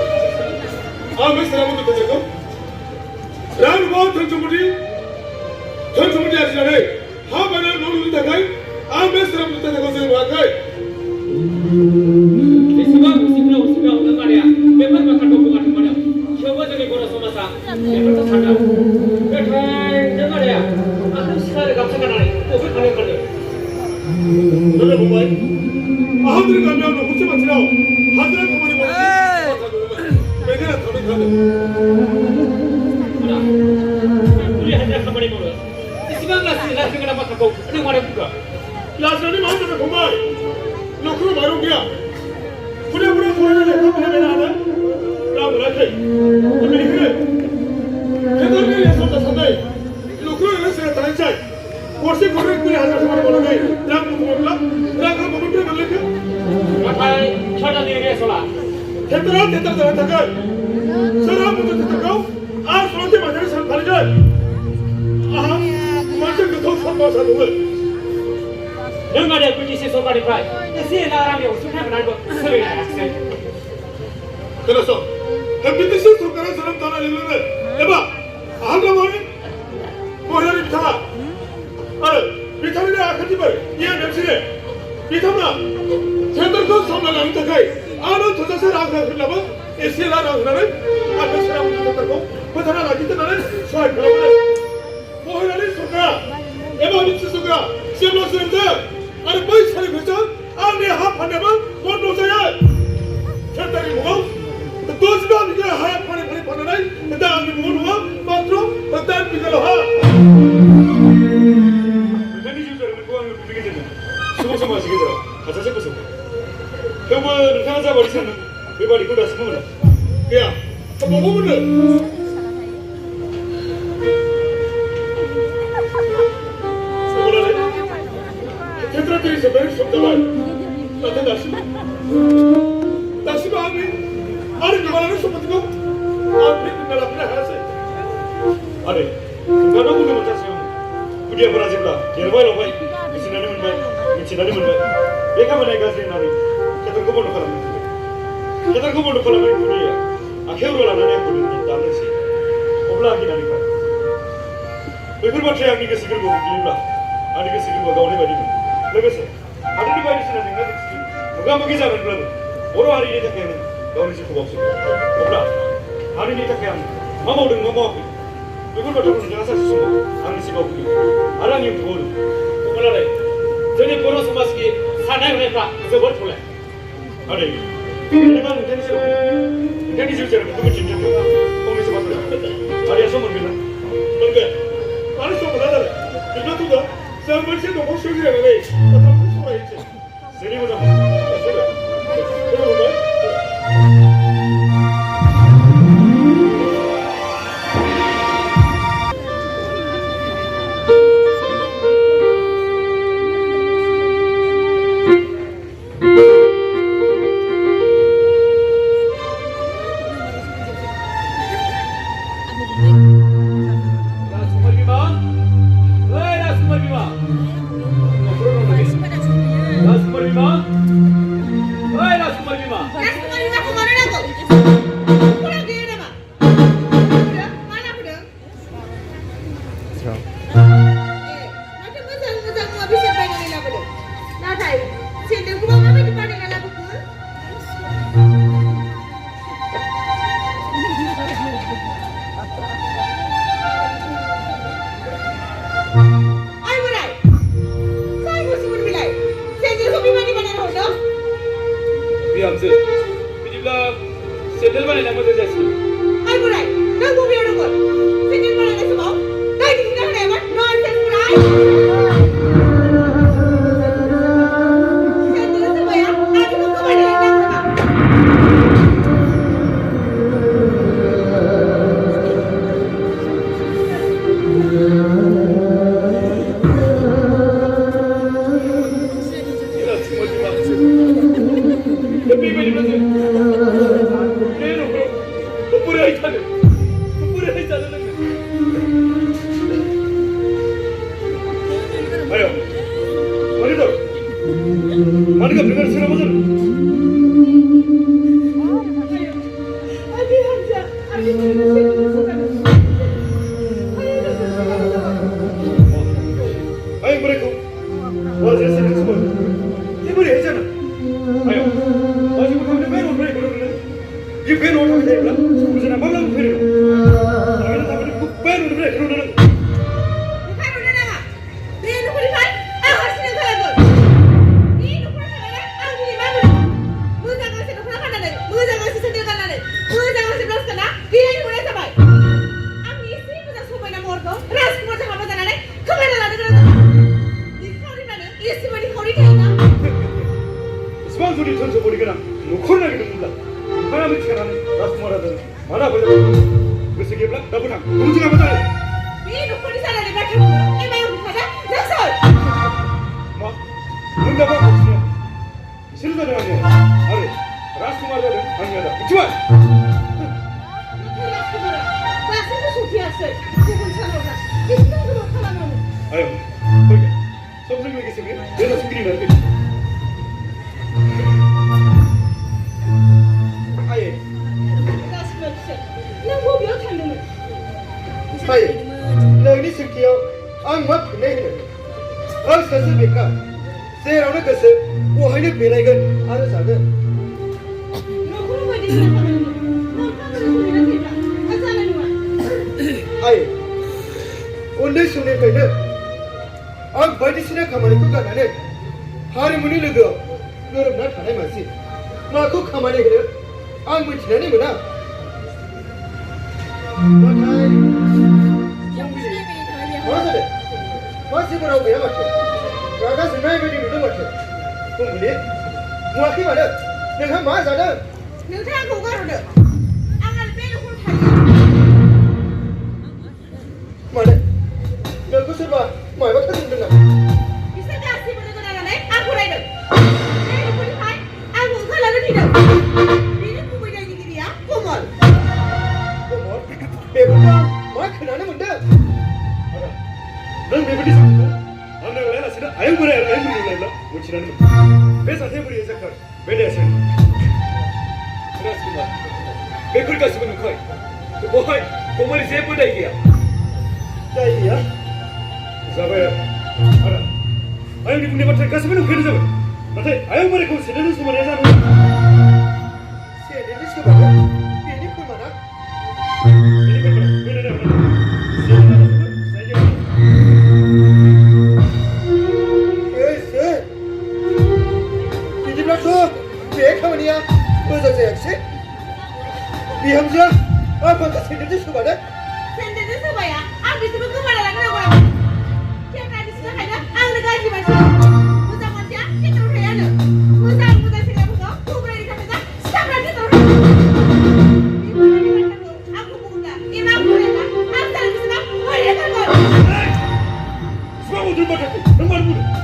आं बे सारामोन दोनथ'नायखौ रां रुफा धोन सम्पति आरजिनानै हा बायनानै न' लुनो थाखाय आं बे सारामोन दोनथ'नायखौ जों नुवाखै बेसेबां उसिग्राव नों मादैया बेफोर बाथ्राखौ बुङाथों मानो थेवबो जोंनि बर' समाजा बेफोरखौ सानदों नाथाय नों मादैया आंखौ सिखा आरो गामसा गाननानै बबे थानो ओंखारदों लोगो फंबाय आं दिनै गामियाव न'खरसे मानसिनाव हाजिरा खामानि मावनो बाथ्रा दङमोन बेखायनो आं थांनो ओंखारदों बुरि हाजिरा खामानि मावनो एसेबां लासै गोनां बाथ्राखौ नों मारै बुंखो लाजिनानै मा होनदों फंबाय न'खराव माइरं गैया खुदियाफोरा फरायनानै लेखा फरायबाय नालाय रां मोनाखै बेनिखायनो थेदारनि लेसन जासान्दै न'खराव ओरैनो जिरायना थानायसै गरसे गरनै खुलि हाजिरा खामानि मावनानै रां बुथुमोब्ला रांखौ बबेनिफ्राय मोनलायखो नाथाय थियेटारनि रेसला थेदारा थेदार जानो थाखाय सोरहा मोनसे थेदारखौ आरो सल'थि बाजारनि सान फालिगोन आंहा मोनसे गोथौ सन्मान सानदोंमोन नों मादैया ब्रिटिश सरकारनिफ्राय एसे एला रांनि अनसुंथाइ मोननानैबो सोलिनो हायाखिसै खोनासं ब्रिटिश सरकारा जोनोम जानाय लोगो लोगो एबा आहमदाबादनि महिलानि बिथाङा बिथांमोना सेन्टारखौ सामलायलांनो थाखाय आरो थोजासे रां होफिनब्लाबो एसे रां होनानै आरो सेरापुन्जि सेन्टारखौ फोथांना लाखिनानै सहाय खालामो महिलानि सरकारा एबा मिथि सरकारा जेब्लासिम आरो बै सारिफोरजों आंनि हा फाननायाबो बन्द' जायो सेन्टारनि मुङाव 10 बिघा हा फाननानै दा आंनि मुङाव नङा मात्र 10 बिघाल' हा नोंथांनि जिउ जारिमिनखौ आङो बिनि गेजेरजों सुबुं समाजनि गेजेराव हाजासे बोसोर थेवबो नोंथाङा जाबायदि सानदों बेबादिखौ दासिमबो मोना गैया बबाव मोनो सेन्ट्रालनि जोबनायनि सम जाबाय नाथाय दासिमबो आंनि गोमालांनाय सम्पथिखौ आं फिन लाफिननो हायासै आरो नोंथाङा बुंदोंमोन सासेयाव खुदियाफोरा जेब्ला देरबाय लावबाय मिथिनानै मोनबाय बे खामानिया गाज्रि होननानै केटारखौ बन्द' खालामनो केटारखौ बन्द' खालामनायनि खुदिया आखायाव लानानै आंखौ दामनोसै अब्ला आं गिनानै खारो बेफोर बाथ्राया आंनि गोसो गोरबोआव गोग्लैयोब्ला आंनि गोसो गोरबोआ गावनाय बायदि मोनो लोगोसे हादोरनि बायदिसिना जेंना जेंसि मोगा मोगि जागोनब्लाबो बर' हारिनि थाखाय आं गावनि जिउखौ बावसोमो अब्ला हारिनि थाखाय आं मा मावदों मा मावाखै बेफोर बाथ्राखौ नोंथाङा सानसे समाव आंनि सिगाङाव बुंदों आरो आं इउटुबाव नुदों अब्लालाय जोंनि बर' समाजनि साननाय हनायफ्रा जोबोद थौले आदै बेनिखायनो आं नोंथांनि सेराव नोंथांनि जिउ जारिमिनखौ मिथिनो थाखाय फंनैसो बाथ्रा आदैया सम मोनगोन ना मोनगोन मानो सम मोना जादों बिदिब्ला जों मोनसे दंफां सिङाव जिरायनानै बाथ्राखौ सावरायनोसै जोंनि मोजां बिदिब्ला सेन्देल बानायना मोजां जासिगोन आइ बोराय नों बबेयाव दंमोन सेन्देल बानायनाय समाव दै दिन्थिना होनायामोन ननसेन्स बोराय सेन्देल सोरबाया आथिंखौ गोबायनानै नांगौ नामा जेरावनो गोसो बहायनो बेरायगोन आरो जागोन न'खराव बायदिसिना खामानि नोंथाङा फैब्ला जानाय नङा आइ उन्दै समनिफ्रायनो आं बायदिसिना खामानिखौ गारनानै हारिमुनि लोगोआव गोरोबना थानाय मानसि माखौ खामानि होनो आं मिथिनानै मोना नाथाय मा जादों मा जेबो राव गैया माथो रागा जोंनाय बायदि नुदों माथो फुंबिलि नुवाखै मानो नोंहा मा जादों नोंथाङा आंखौ गारहरदो आं आरो बे न'खराव थायो मानो नोंखौ सोरबा मायबा खालामदों नामा बिसोर गासैबो लोगो नांनानै आंखौ रायदों बे न'खरनिफ्राय आंखौ ओंखारलांनो थिनदों बेनि गुबै दायनिगिरिया कमल बेफोरखौ मा खोनानो मोनदों नों बेबायदि सानदों आंनो लायालासेनो आयं बोराय आरो आयं बुरै लायब्ला मिथिनानै मोन बे सासे बुरैया जाखार बे दायासै राजकुमार बेफोर गासिबो नुखाय बहाय कमलनि जेबो दाय गैया दाय गैया जाबाय आरो आयंनि बुंनाय बाथ्रा गासिबो नुखायानो जाबाय नाथाय आयं बोरायखौ सेनायनि समाया जानो सेनायनि सोबानो बेनि फोरमाना बेनि फोरमाना बेनो बिदिब्लाथ' बे खामानिया मोजां जायाखिसै बिहामजोआ आफाखौ सेन्देलजों सोबानो सेन्देलजों सोबाया आं बिसोरखौ गोमाना लांनो नांगौ खेबना बिसोरनो खायनो आंनो गाज्रि मानसि मोजां मानसिया खेथाव थायानो मोजां सेंग्राफोरखौ गुबुननि थाखाय जा सिथाबना खेथाव थायो बेफोरबायदि बाथ्राखौ आंखौ बुङोब्ला एबा बुङोब्ला आं सानो बिसोरखौ हरिया थांगोन सिमा उद्रि बाथ्राखौ नों मानो बुंदों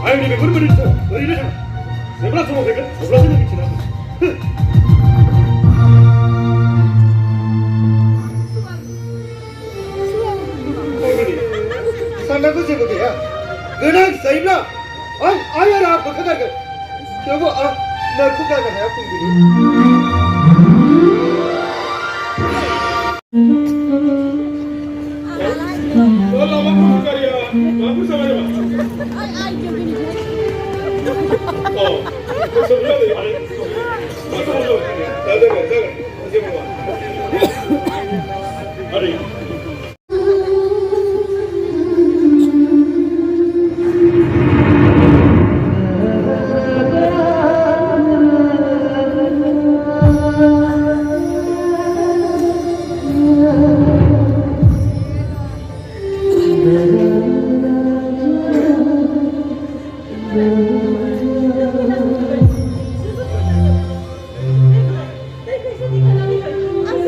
आयंनि बेफोर ओरैनो थाङा जेब्ला समाव फैगोन अब्लासो नों मिथिना मोनो साननांगौ जेबो गैया गोनां जायोब्ला आं आइ आरो आफाखौ गारगोन थेवबो आं नोंखौ गारनो हाया फुंबिलि लामा गारिया माबाफोर जाबाय नामा I'm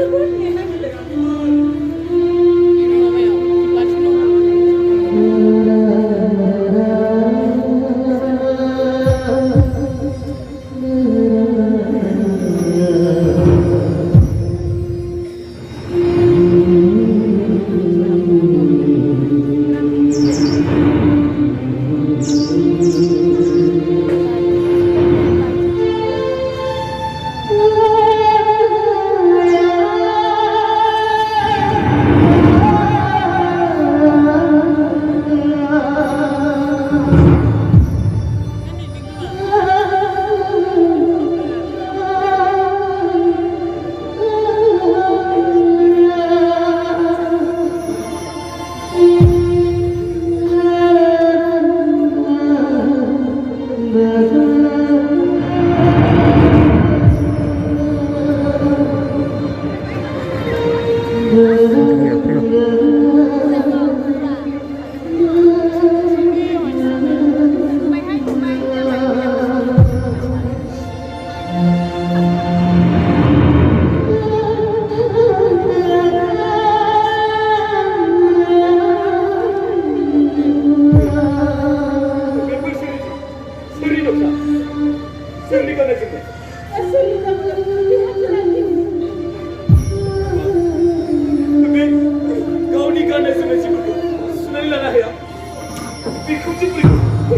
बेखौ जों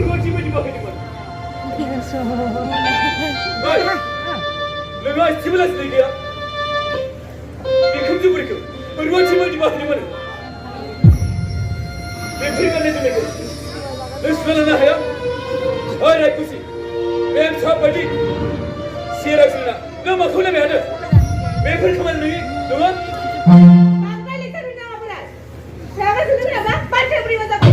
रुवाथि बायदि बाहायदोंमोन नोंहा एसेबो लाजिनाय गैया बेखौ जों रुवाथि बायदि बाहायदोंमोन बेफोर गाननाय जोमनायखौ नों सुना लानो हाया ओइ रायखुसि बे फिसा बायदि सेराग जोंना नों माखौ नायबाय थादों बेफोर खामानि नोंनि नङा बांद्राय लेखा रोङा नामाब्रा रागा जोंनो रोङाबा बाथ्राया बोरै मोजां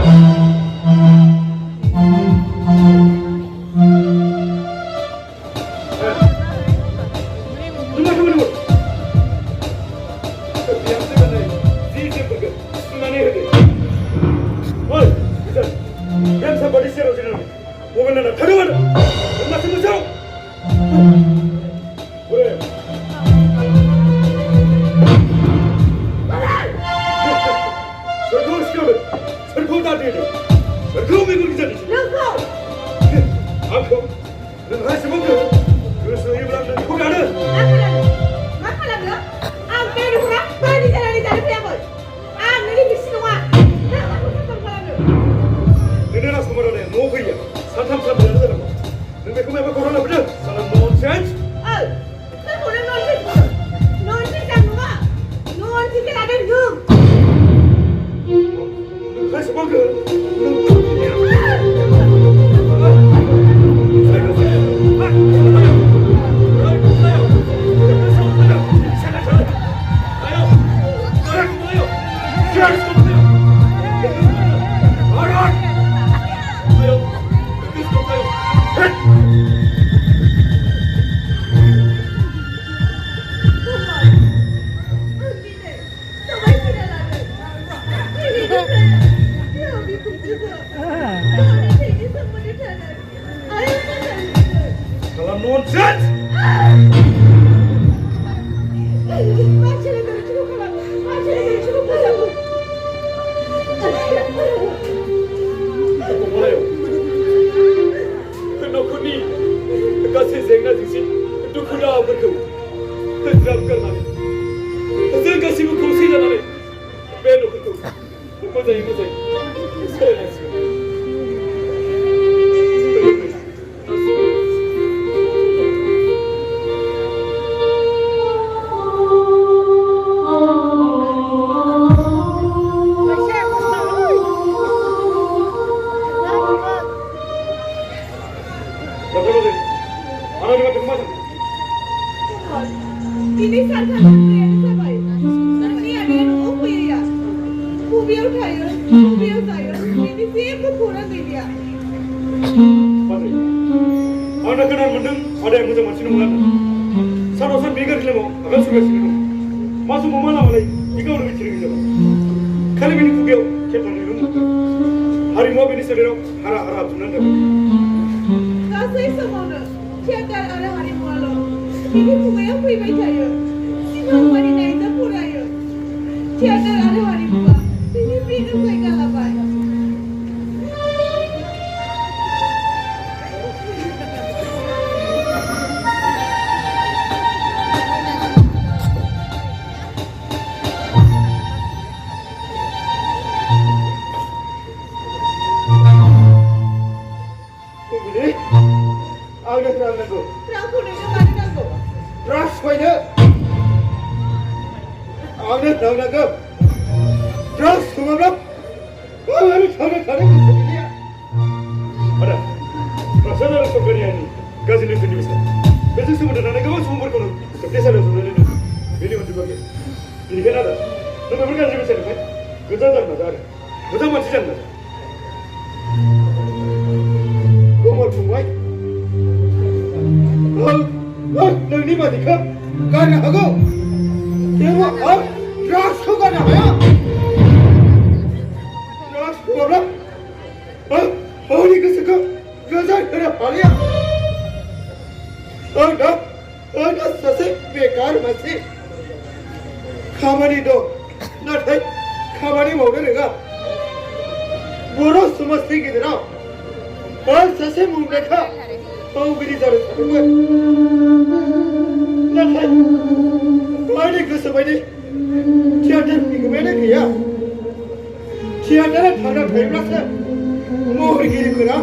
महरगिरिफोरा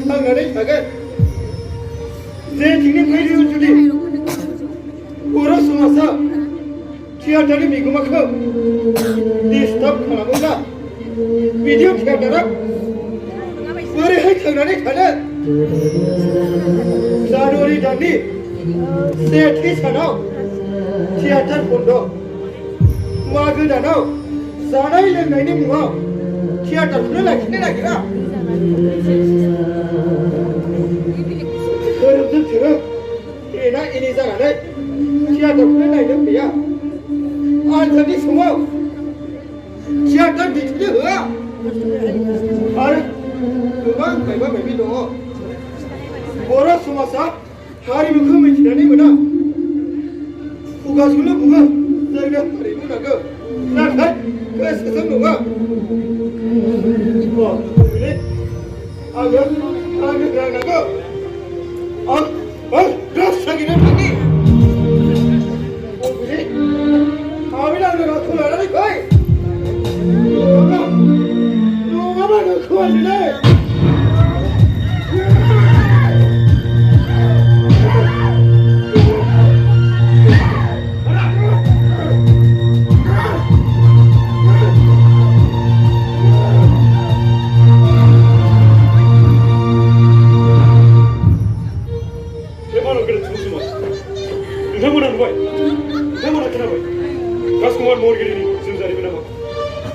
थांनानै थागोन जेथिंनिफ्रायनो जुदि बर' समाजा थियाटारनि बिगोमाखौ डिस्टार्ब खालामोब्ला भिडिअ थियाटारा बोरैहाय थांनानै थानो जानुवारि दाननि सेथि सानाव थियाटार बन्द मागो दानाव जानाय लोंनायनि मुङाव थियाटारखौनो लाखिनो नागिरा धोरोमजों धोरोम एना एनि जानानै थियाटारखौनो नायनो फैया आनजादनि समाव थियाटार दिन्थिनो होआ आरो गोबां मायबा मायबि दङ बर' समाजा हारिमुखौ मिथिनानै मोना खुगाजोंनो बुङो जोंनो हारिमु नांगौ नाथाय गोसोजों नङा आङो रां नांगौ आं ड्राग्स नागिरनो थांनि आंनो रांखौ लानानै फै नङाबा नोंखौ आंनो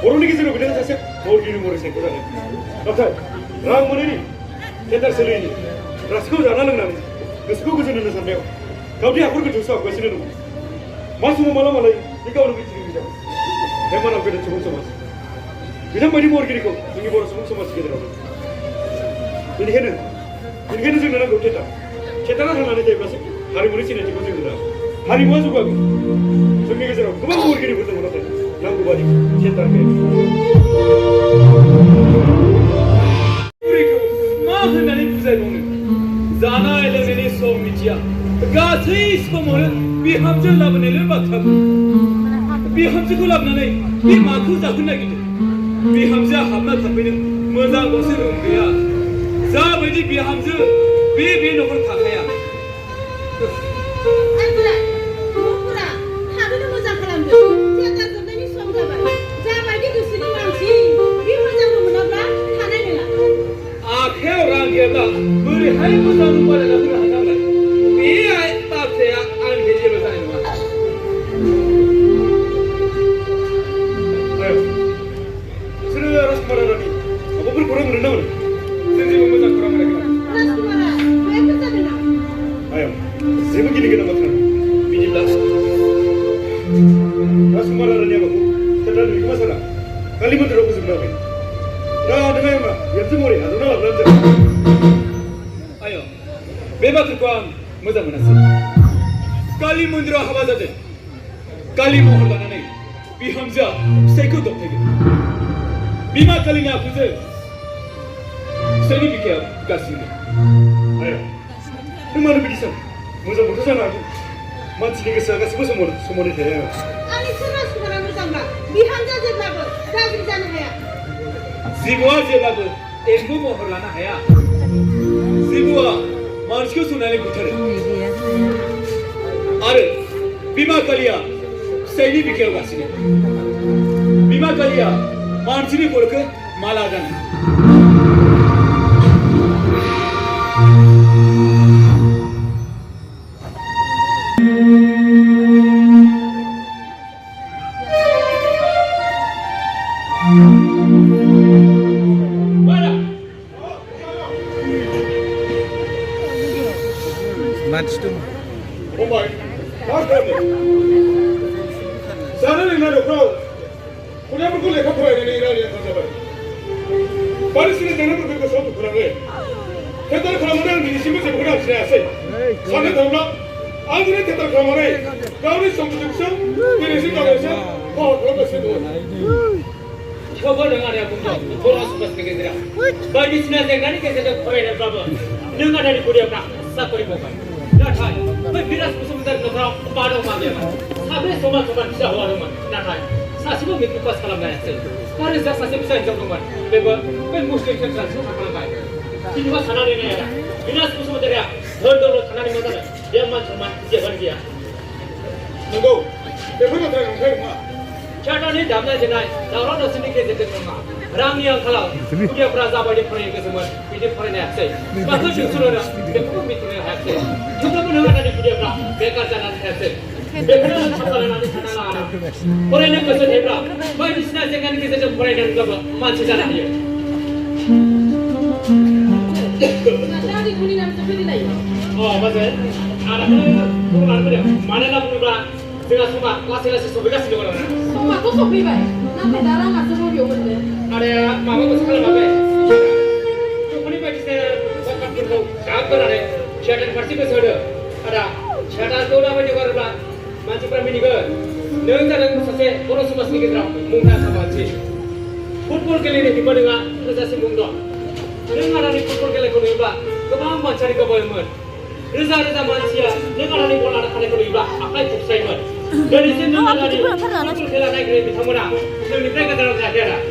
बर'नि गेजेराव बिदिनो सासे महरगिरि महरै सायख'जादों नाथाय रां मोनैनि टेन्डार सोलिनि रासिखौ जाना लोंनानै गोसोखौ गोजोन होनो साननायाव गावनि हाखर गोथौसो हाबगासिनो दङ मा समाव माला मालाय बे गावनो मिथिनो गैया बे मानाव फैदों सुबुं समाज बिथांबायदि महरगिरिखौ जोंनि बर' सुबुं समाजनि गेजेराव बेनिखायनो जोंनो नांगौ थियेटारा थांनानै थायोब्लासो हारिमुनि सिनायथिखौ जों होनो हारिमुआ जौगागोन जोंनि गेजेराव गोबां महरगिरिफोर दङ नाथाय नांगौ बादि थियेटार गैया मा होननानै बुजायबावनो जानाय लोंनायनि सम मिथिया गासै समावनो बिहामजो लाबोनायल' बाथ्रा बिहामजोखौ लाबोनानै बे माखौ जाहोनो नागिरदों बिहामजोआ हाबना थाफैदों मोजां गंसे रुम गैया जाबायदि बिहामजो बे न'खर थाखाया न'फोरा थाबैनो मोजां खालामदों थियाटार जोबनायनि सम जाबाय जाबायदि गोसोनि मानसि बे मोजांबो मोनाब्ला थानाय नङा आखायाव रां गैयाब्ला बोरैहाय मोजां बानायना होनो हानांगोन बे बाथ्राया आंनि जेबो जानाय नङा बिसोरो राजकुमार रानि माबाफोर खौरां मोनो ना मोनो जों जेबो मोजां खौरां मोनाखै राजकुमारा मायाफोर जादों ना आयं जेबो गिनो गोनां बाथ्रा बिदिब्ला राजकुमार रानि हाबाखौ थियेटार बिगोमा सारा कालि मन्दिराव फोजोबनो हाबाय दा नों आयंआ बिहामजो महरै आजावना लाबोनानै जाबाय आयं बे बाथ्राखौ आं मोजां मोनासै कालि मन्दिराव हाबा जादों कालि महर लानानै बिहामजोआ फिसाइखौ दबथायगोन बिमा कालिनि आखुजों फिसाइनि बिखायाव गासिनो आयं नों मानो बिदि सानो मोजां बोथोर जानो हागौ मानसिनि गोसोआ गासिबो समानै थाया आंनिसो राजकुमारा मोजांब्ला बिहामजोआ जेब्लाबो गाज्रि जानो हाया जिबौआ जेब्लाबो एम्बु महर लानो हाया जिबौआ मानसिखौ सुनानै बुथारो आरो बिमा कालिया फिसाइनि बिखायाव गासिनो बिमा कालिया मानसिनि खर'खौ माला गानो मानसि दं फंबाय मा खालामदों जानाय लोंनाय न'फ्राव खुदियाफोरखौ लेखा फरायनायनि रानि आंखाल जाबाय बायदिसिना जेंनाफोरखौ गोसोआव दुखुनाङो थियेटार खालामनानै आं दिनैसिमबो जेबोखौनो आखिनो हायासै साननो थाङोब्ला आं दिनै थियेटार खालामनानै गावनि सम्पतिखौसो दिनैसिम गावसो खहा खालामगासिनो दङ थेवबो नों आदाया बुंदों बर' समाजनि गेजेराव बायदिसिना जेंनानि गेजेरजों फरायनायब्लाबो नों आदानि खुदियाफ्रा साकरि मावबाय नाथाय बै बिराज बसुमतारी न'खराव बादाव मागियामोन साब्रै समान फिसा हौवा दंमोन नाथाय सासेबो मेट्रिक पास खालामनो हायासै आरो जा सासे फिसा हिनजाव दंमोन बेबो बै मुस्लिम सेक्सनसो थांखालांबाय बिदिबा साननानै नायारा बिनास बसुमतारिया धोन दौलत थानानै मा जानो बे मान सन्मान जेबोआनो गैया नंगौ बेफोर बाथ्राया नंखाय नङा थियाटारनि दामनाय देनाय दावराव दावसिनि गेजेरजों नङा रांनि आंखालाव खुदियाफोरा जाबायदि फरायनो गोसोमोन बिदि फरायनो हायासै माखौ सोंसुनो बेखौबो मिथिनो हायासै थेवब्लाबो नों आदानि खुदियाफ्रा बेकार जानानै थायासै बेखौनो नों सामलायनानै थानो नाङा फरायनो गोसो थायोब्ला बायदिसिना जेंनानि गेजेरजों फरायनानैब्लाबो मानसि जानो हायो Nanti kuning nanti seperti lagi. Oh, bagus. Anaknya bukan apa dia? Mana lah bukan dengan semua kelas sobek sih dengan orang. Semua tu sobek baik. Nanti darah masuk mau biar bener. Ada mama tu sekolah apa? Cuma ni bagi saya bukan perlu kabar ada. Syarikat parti besar ada. Syarikat tu dah banyak orang macam pernah meniaga. Nengar dengan sase orang semua sedikit ramai. Mungkin sama sih. Football kali ni tiba dengan resasi mungkin. Nengar ada football kali kau ni bah. Kebang macam ni kau boleh Reza manusia, dengan orang bola nak kena kau ibadah, apa yang saya buat? Dari sini ada ni, kita naik kereta thamuna, kita ni mereka dalam jalan.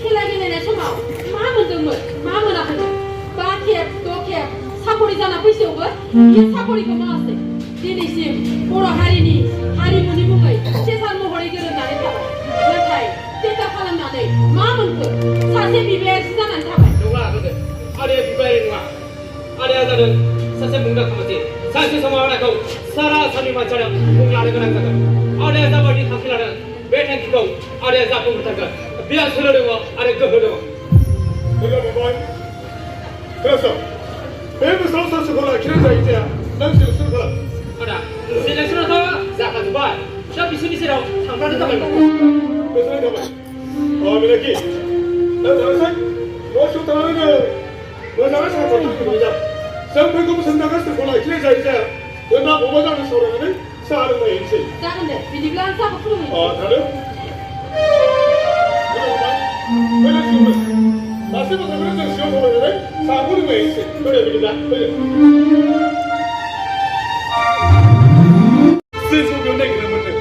Kita ni nenek semua, mana dengar, mana nak dengar. Bakiat, tokiat, sapori jana pisi over, ini sapori kemas. Ini sim, orang hari ni muni bungai, cesan mohori kerana nari thapa. Nanti, kita kalam nari, mana pun, sasi bibir siapa nanti thapa. Dua betul, ada bibir dua, ada ada. Sase mungkin kamu sih, sase sama orang kau, sarah sani macam mungkin ada kena jaga. Ada yang zaman ini hasil ada, betul kau, ada yang zaman berjaga. Biar sudah dua, ada kehor dua. Dengar bapak, kerana besar sekolah kira saya itu, nanti sekolah. Ada, seleksi itu zakat buat. Siapa sini sih tanpa ada tambahan. Besar apa? Oh, miliki. Nanti saya, waktu tahu ni, mana saya satu kerja. Sampai kamu senang sekolah kira saya itu, kenapa bawa jangan seorang ni, seorang main sih. Jangan deh, video bilang siapa perlu. Oh, tahu? Mana siapa? Masih macam mana siapa orang ni? Siapa ni main sih? Boleh bila, boleh. Sesuatu yang nak kena mana?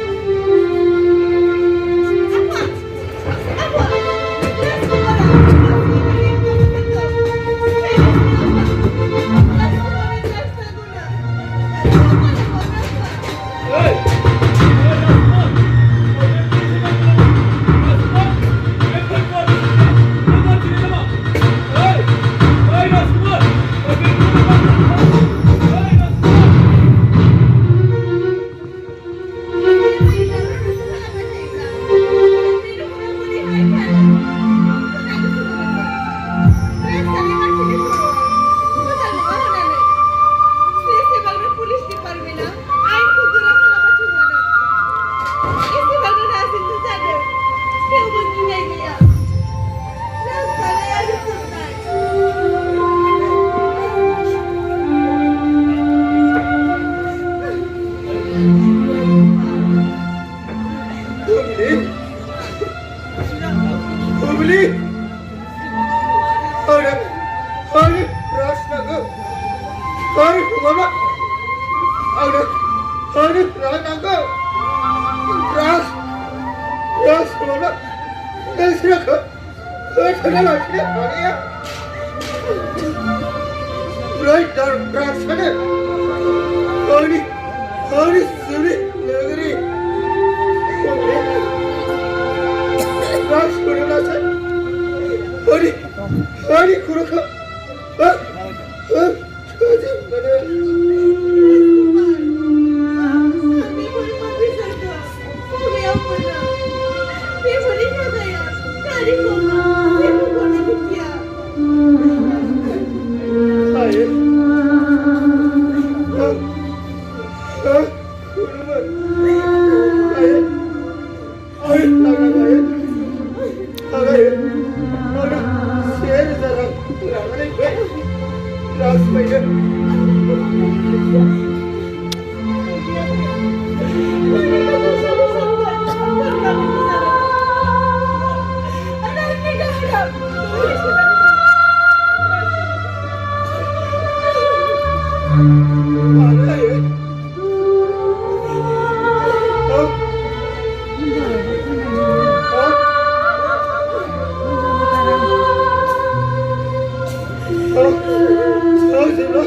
जेब्ला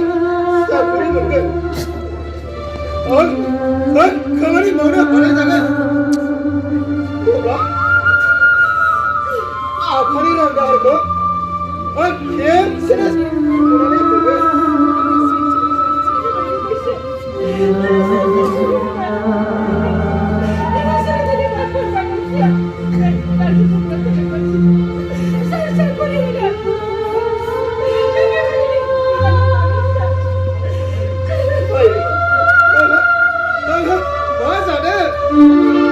साख्रि मोनगोन आं खामानि मावनो हानाय जागोन अब्ला आफानि रां दाहारखौ आं खेबसेनो होनानै होगोन मा जादों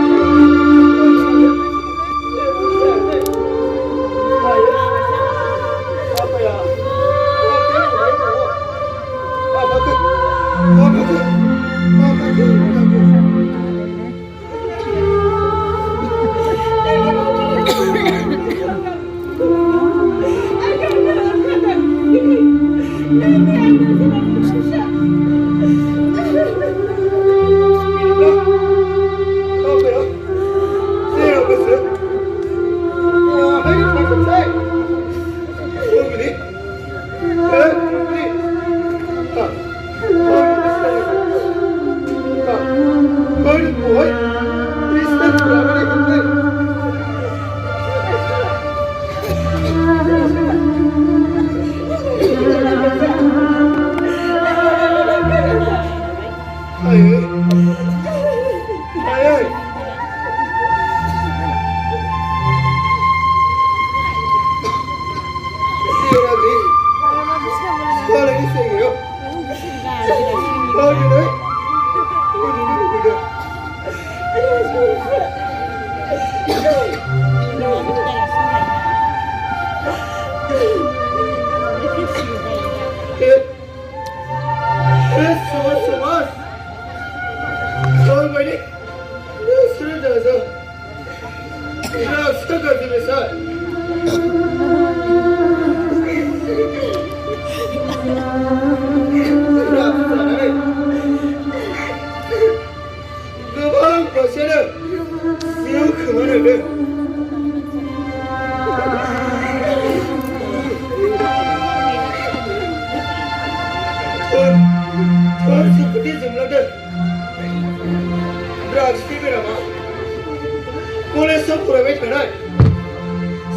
कलेजाव फरायबाय थानाय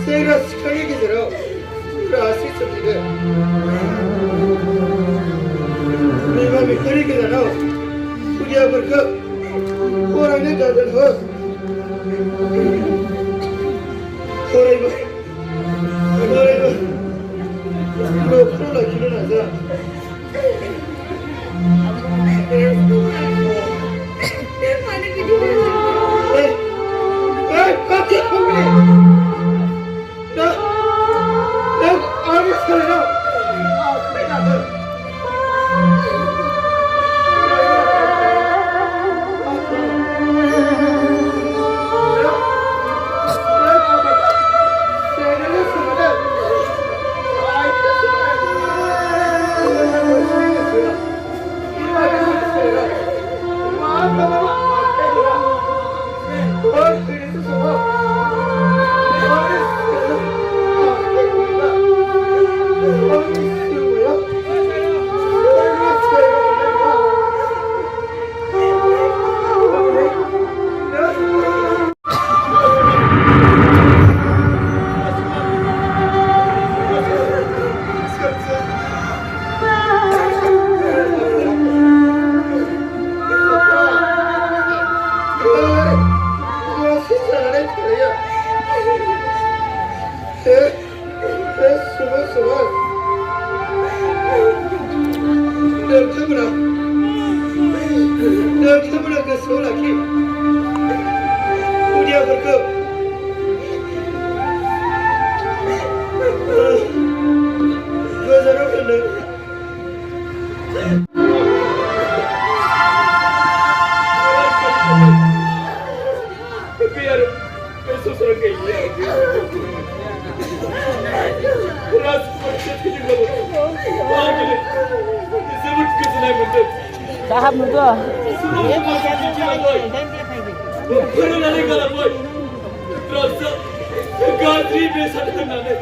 सेंग्रा सिख्लानि गेजेराव रासि सोमजिदों बिमा बिफानि गोजानाव खुदियाफोरखौ फरायनो दागोन हो फरायबाय न'खराव लाखिनो नाजा Tahap nudo. फोरोंनानै गालांबाय राजा गाज्रि बेसाद होननानै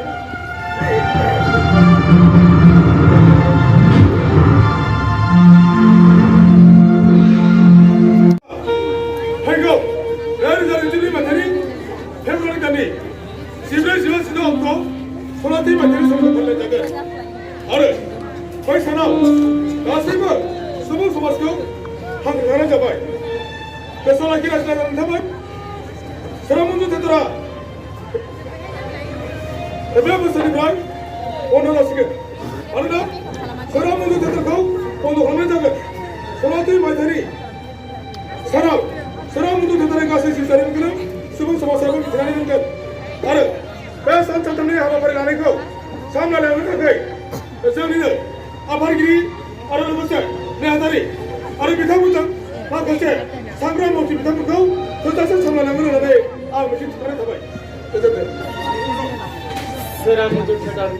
बै सानाव गासैबो सुबुं समाजखौ हांख्रायनाय जाबाय गोसोआव लाखि रायज्लायनाय नोंथांमोन सोरांमन्जु थियेटारा बे बोसोरनिफ्राय बन्द जासिगोन मानोना सोरांमन्जु थियेटारखौ बन्द खालामनाय जागोन 19 मायथाइनि सानाव सोरांमन्जु थियेटारनि गासै जिउसारिफोरखौनो सुबुं समाजाबो मिथिनानै मोनगोन आरो बे सानथामनि हाबाफारि लानायखौ सामलायलांनो थाखाय जोंनिनो आफादगिरि आरो लोगोसे नेहाथारि आरो बिथांमोनजों माखासे सांग्रां मावथि बिथांमोनखौ थोजासे सामलायलांगोन होननानै आं मिजिं थिनानै थाबाय गोजोन्थों सोरांमन्जु थियेटार